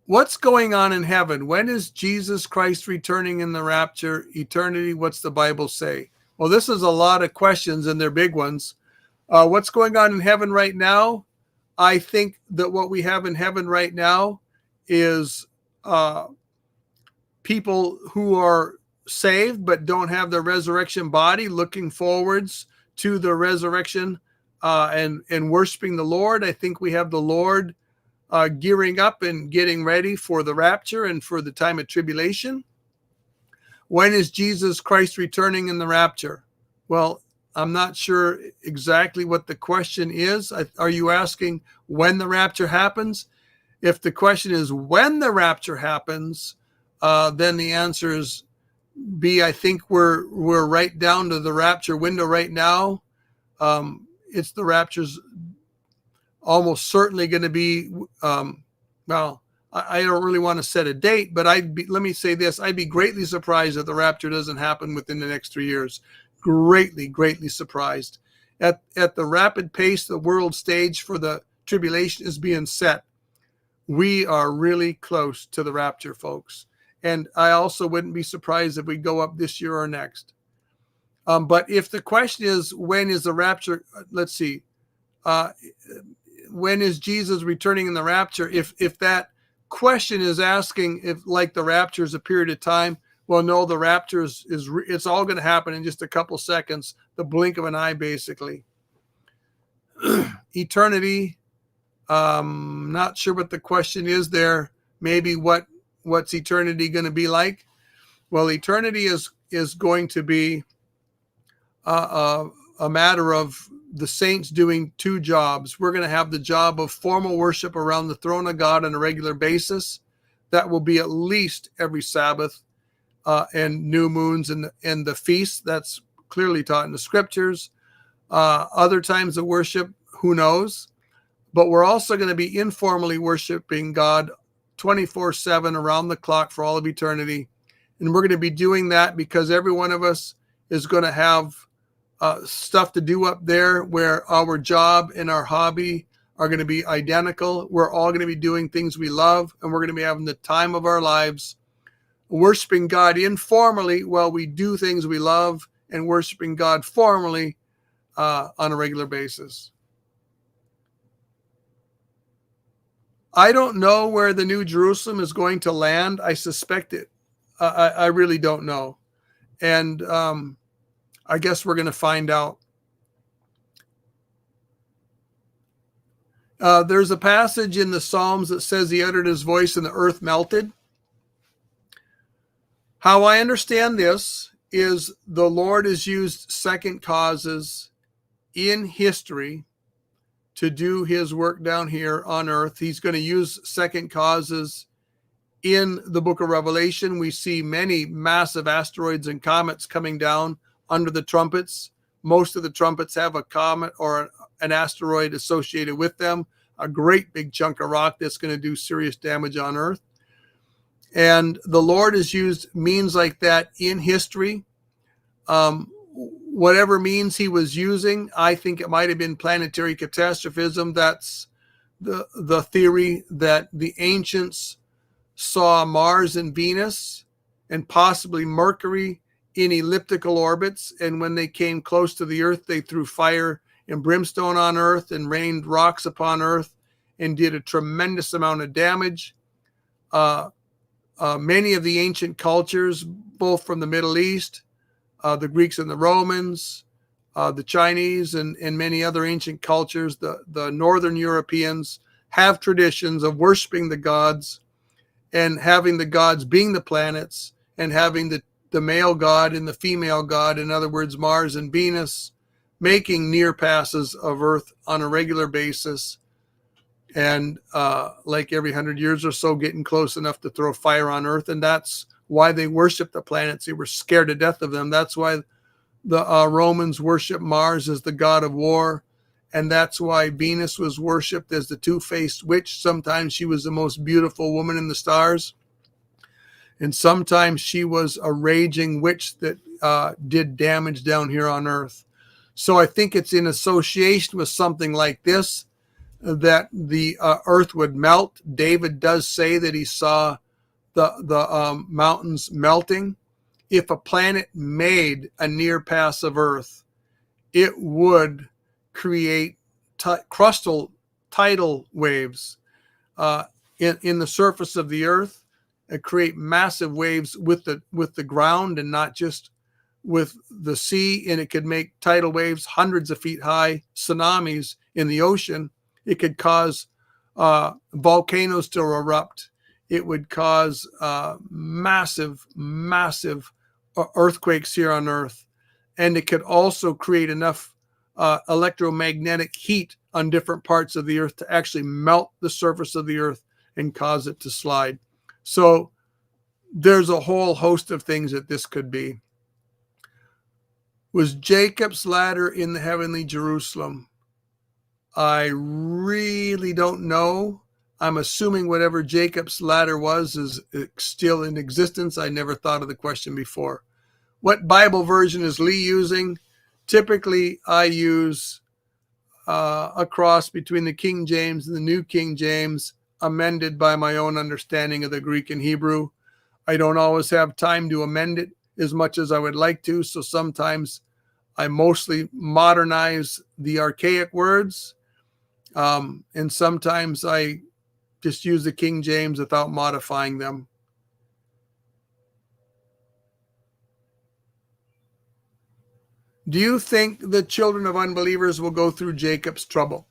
[SPEAKER 1] What's going on in heaven? When is Jesus Christ returning in the rapture? Eternity, what's the Bible say? Well, this is a lot of questions, and they're big ones. What's going on in heaven right now? I think that what we have in heaven right now is people who are saved but don't have their resurrection body, looking forwards to the resurrection and worshiping the Lord. I think we have the Lord gearing up and getting ready for the rapture and for the time of tribulation. When is Jesus Christ returning in the rapture? Well, I'm not sure exactly what the question is. Are you asking when the rapture happens? If the question is when the rapture happens, then the answer is B. I think we're right down to the rapture window right now. It's the rapture's almost certainly going to be, well, I don't really want to set a date, but let me say this. I'd be greatly surprised if the rapture doesn't happen within the next 3 years. Greatly surprised. At the rapid pace the world stage for the tribulation is being set, we are really close to the rapture, folks. And I also wouldn't be surprised if we go up this year or next. But if the question is, when is the rapture? Let's see. When is Jesus returning in the rapture? If that question is asking if like the rapture is a period of time, well, no, the rapture it's all going to happen in just a couple seconds, the blink of an eye, basically. Eternity. Not sure what the question is there. Maybe what's eternity going to be like? Well, eternity is going to be a matter of the saints doing 2 jobs. We're going to have the job of formal worship around the throne of God on a regular basis. That will be at least every Sabbath and new moons and the feasts. That's clearly taught in the scriptures. Other times of worship, who knows? But we're also going to be informally worshiping God 24/7 around the clock for all of eternity. And we're going to be doing that because every one of us is going to have stuff to do up there where our job and our hobby are going to be identical. We're all going to be doing things we love, and we're going to be having the time of our lives worshiping God informally while we do things we love and worshiping God formally on a regular basis. I don't know where the New Jerusalem is going to land. I suspect it. I really don't know. And I guess we're going to find out. There's a passage in the Psalms that says he uttered his voice and the earth melted. How I understand this is the Lord has used second causes in history to do his work down here on earth. He's going to use second causes. In the book of Revelation, we see many massive asteroids and comets coming down under the trumpets. Most of the trumpets have a comet or an asteroid associated with them, a great big chunk of rock that's going to do serious damage on earth. And the Lord has used means like that in history. Whatever means he was using, I think it might have been planetary catastrophism. That's the theory that the ancients saw Mars and Venus and possibly Mercury in elliptical orbits. And when they came close to the earth, they threw fire and brimstone on earth and rained rocks upon earth and did a tremendous amount of damage. Many of the ancient cultures, both from the Middle East, the Greeks and the Romans, the Chinese, and many other ancient cultures, the Northern Europeans have traditions of worshiping the gods and having the gods being the planets and having the male god and the female god, in other words, Mars and Venus, making near passes of Earth on a regular basis. And like every 100 years or so, getting close enough to throw fire on Earth. And that's why they worship the planets. They were scared to death of them. That's why the Romans worship Mars as the god of war. And that's why Venus was worshipped as the two-faced witch. Sometimes she was the most beautiful woman in the stars. And sometimes she was a raging witch that did damage down here on earth. So I think it's in association with something like this that the earth would melt. David does say that he saw the mountains melting. If a planet made a near pass of earth, it would create crustal tidal waves in the surface of the earth, and create massive waves with the ground and not just with the sea. And it could make tidal waves hundreds of feet high, tsunamis in the ocean. It could cause volcanoes to erupt. It would cause massive earthquakes here on earth. And it could also create enough electromagnetic heat on different parts of the earth to actually melt the surface of the earth and cause it to slide. So there's a whole host of things that this could be. Was Jacob's ladder in the heavenly Jerusalem? I really don't know. I'm assuming whatever Jacob's ladder was is still in existence. I never thought of the question before. What Bible version is Lee using? Typically, I use a cross between the King James and the New King James, amended by my own understanding of the Greek and Hebrew. I don't always have time to amend it as much as I would like to, so sometimes I mostly modernize the archaic words, and sometimes I just use the King James without modifying them. Do you think the children of unbelievers will go through Jacob's trouble?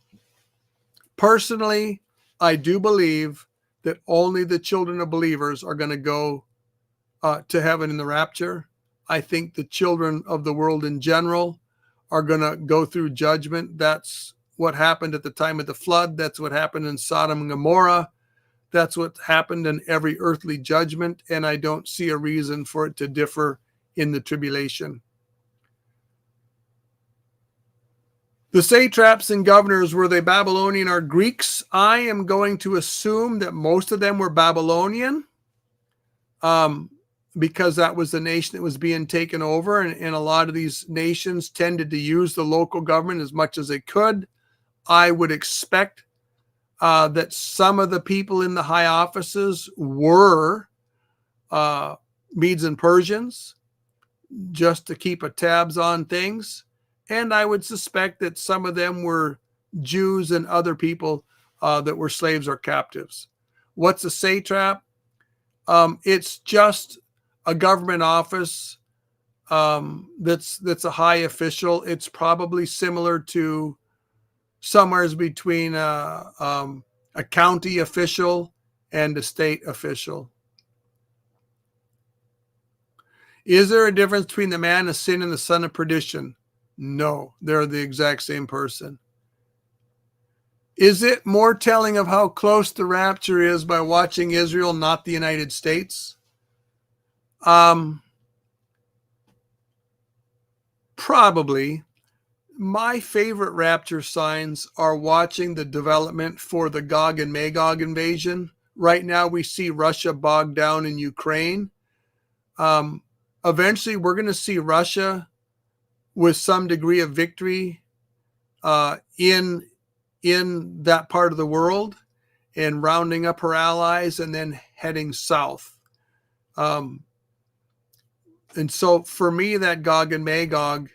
[SPEAKER 1] Personally, I do believe that only the children of believers are going to go to heaven in the rapture. I think the children of the world in general are going to go through judgment. That's what happened at the time of the flood. That's what happened in Sodom and Gomorrah. That's what happened in every earthly judgment. And I don't see a reason for it to differ in the tribulation. The satraps and governors, were they Babylonian or Greeks? I am going to assume that most of them were Babylonian, because that was the nation that was being taken over. And a lot of these nations tended to use the local government as much as they could. I would expect that some of the people in the high offices were Medes and Persians, just to keep a tabs on things. And I would suspect that some of them were Jews and other people that were slaves or captives. What's a satrap? It's just a government office that's a high official. It's probably similar to somewhere between a county official and a state official. Is there a difference between the man of sin and the son of perdition? No, they're the exact same person. Is it more telling of how close the rapture is by watching Israel, not the United States? Probably. My favorite rapture signs are watching the development for the Gog and Magog invasion. Right now, we see Russia bogged down in Ukraine. Eventually, we're going to see Russia with some degree of victory in that part of the world and rounding up her allies and then heading south. And so for me, that Gog and Magog,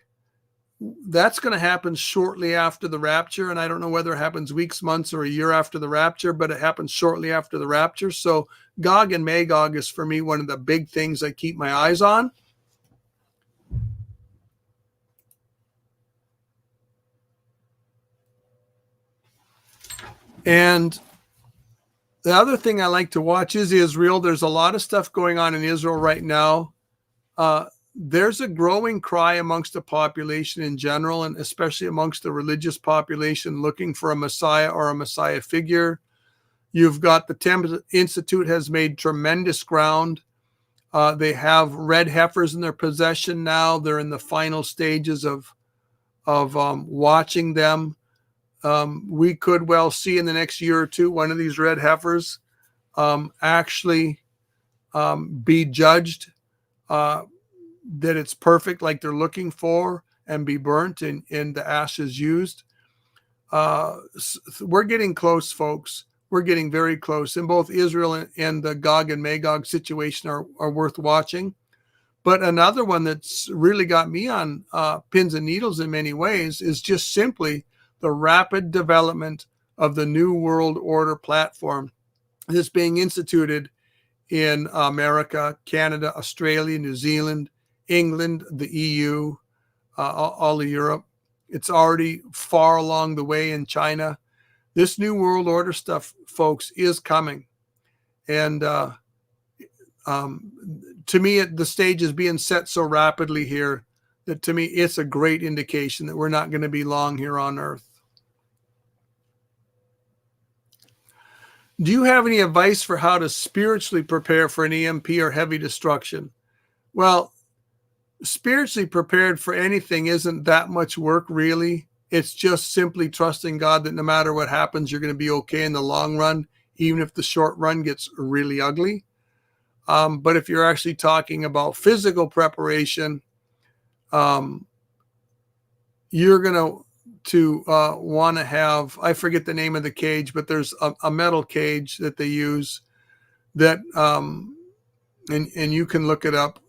[SPEAKER 1] that's going to happen shortly after the rapture. And I don't know whether it happens weeks, months, or a year after the rapture, but it happens shortly after the rapture. So Gog and Magog is for me one of the big things I keep my eyes on. And the other thing I like to watch is Israel. There's a lot of stuff going on in Israel right now. There's a growing cry amongst the population in general, and especially amongst the religious population, looking for a Messiah or a Messiah figure. You've got the Temple Institute has made tremendous ground. They have red heifers in their possession now. They're in the final stages of watching them. We could well see in the next year or two one of these red heifers actually be judged that it's perfect like they're looking for and be burnt and the ashes used. We're getting close, folks. We're getting very close. And both Israel and the Gog and Magog situation are worth watching. But another one that's really got me on pins and needles in many ways is just simply the rapid development of the New World Order platform that's being instituted in America, Canada, Australia, New Zealand, England, the EU, all of Europe. It's already far along the way in China. This New World Order stuff, folks, is coming. And to me, the stage is being set so rapidly here that to me, it's a great indication that we're not going to be long here on earth. Do you have any advice for how to spiritually prepare for an EMP or heavy destruction? Well, spiritually prepared for anything isn't that much work, really. It's just simply trusting God that no matter what happens, you're going to be okay in the long run, even if the short run gets really ugly. But if you're actually talking about physical preparation, you're going to want to have, I forget the name of the cage, but there's a metal cage that they use that, and you can look it up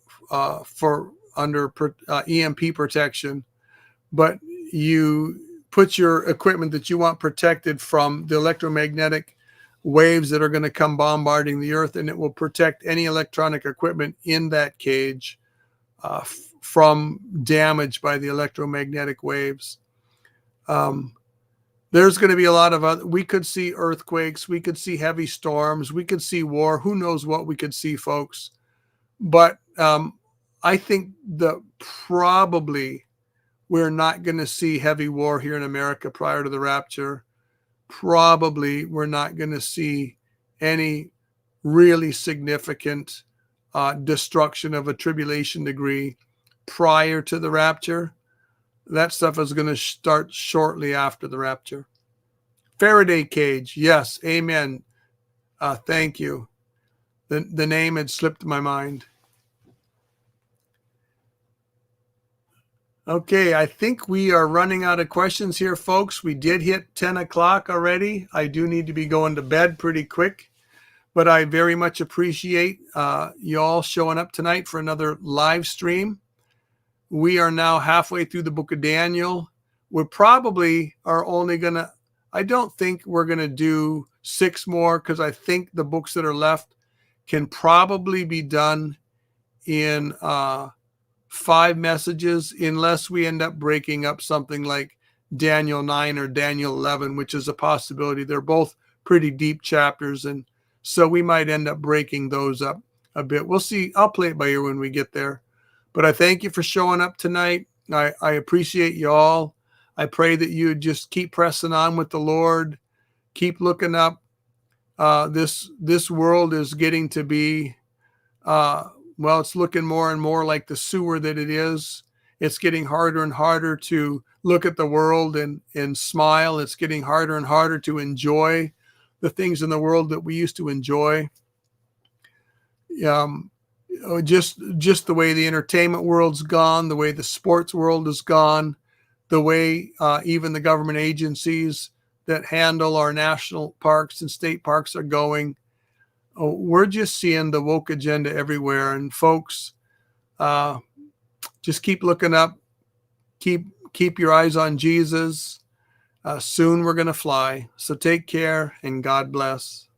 [SPEAKER 1] for under EMP protection, but you put your equipment that you want protected from the electromagnetic waves that are going to come bombarding the earth, and it will protect any electronic equipment in that cage from damage by the electromagnetic waves. There's going to be a lot of we could see earthquakes, we could see heavy storms, we could see war. Who knows what we could see, folks? But I think that probably we're not going to see heavy war here in America prior to the rapture. Probably we're not going to see any really significant destruction of a tribulation degree prior to the rapture. That stuff is going to start shortly after the rapture. Faraday cage. Yes. Amen. Thank you. The name had slipped my mind. Okay, I think we are running out of questions here, folks. We did hit 10 o'clock already. I do need to be going to bed pretty quick, but I very much appreciate you all showing up tonight for another live stream. We are now halfway through the book of Daniel. We probably are only going to, I don't think we're going to do 6 more, because I think the books that are left can probably be done in 5 messages, unless we end up breaking up something like Daniel 9 or Daniel 11, which is a possibility. They're both pretty deep chapters, and so we might end up breaking those up a bit. We'll see. I'll play it by ear when we get there. But I thank you for showing up tonight. I appreciate you all. I pray that you just keep pressing on with the Lord Keep looking up. This world is getting to be, well, it's looking more and more like the sewer that it is. It's getting harder and harder to look at the world and smile. It's getting harder and harder to enjoy the things in the world that we used to enjoy. Just the way the entertainment world's gone, the way the sports world is gone, the way even the government agencies that handle our national parks and state parks are going. We're just seeing the woke agenda everywhere. And folks, just keep looking up. Keep your eyes on Jesus. Soon we're going to fly. So take care and God bless.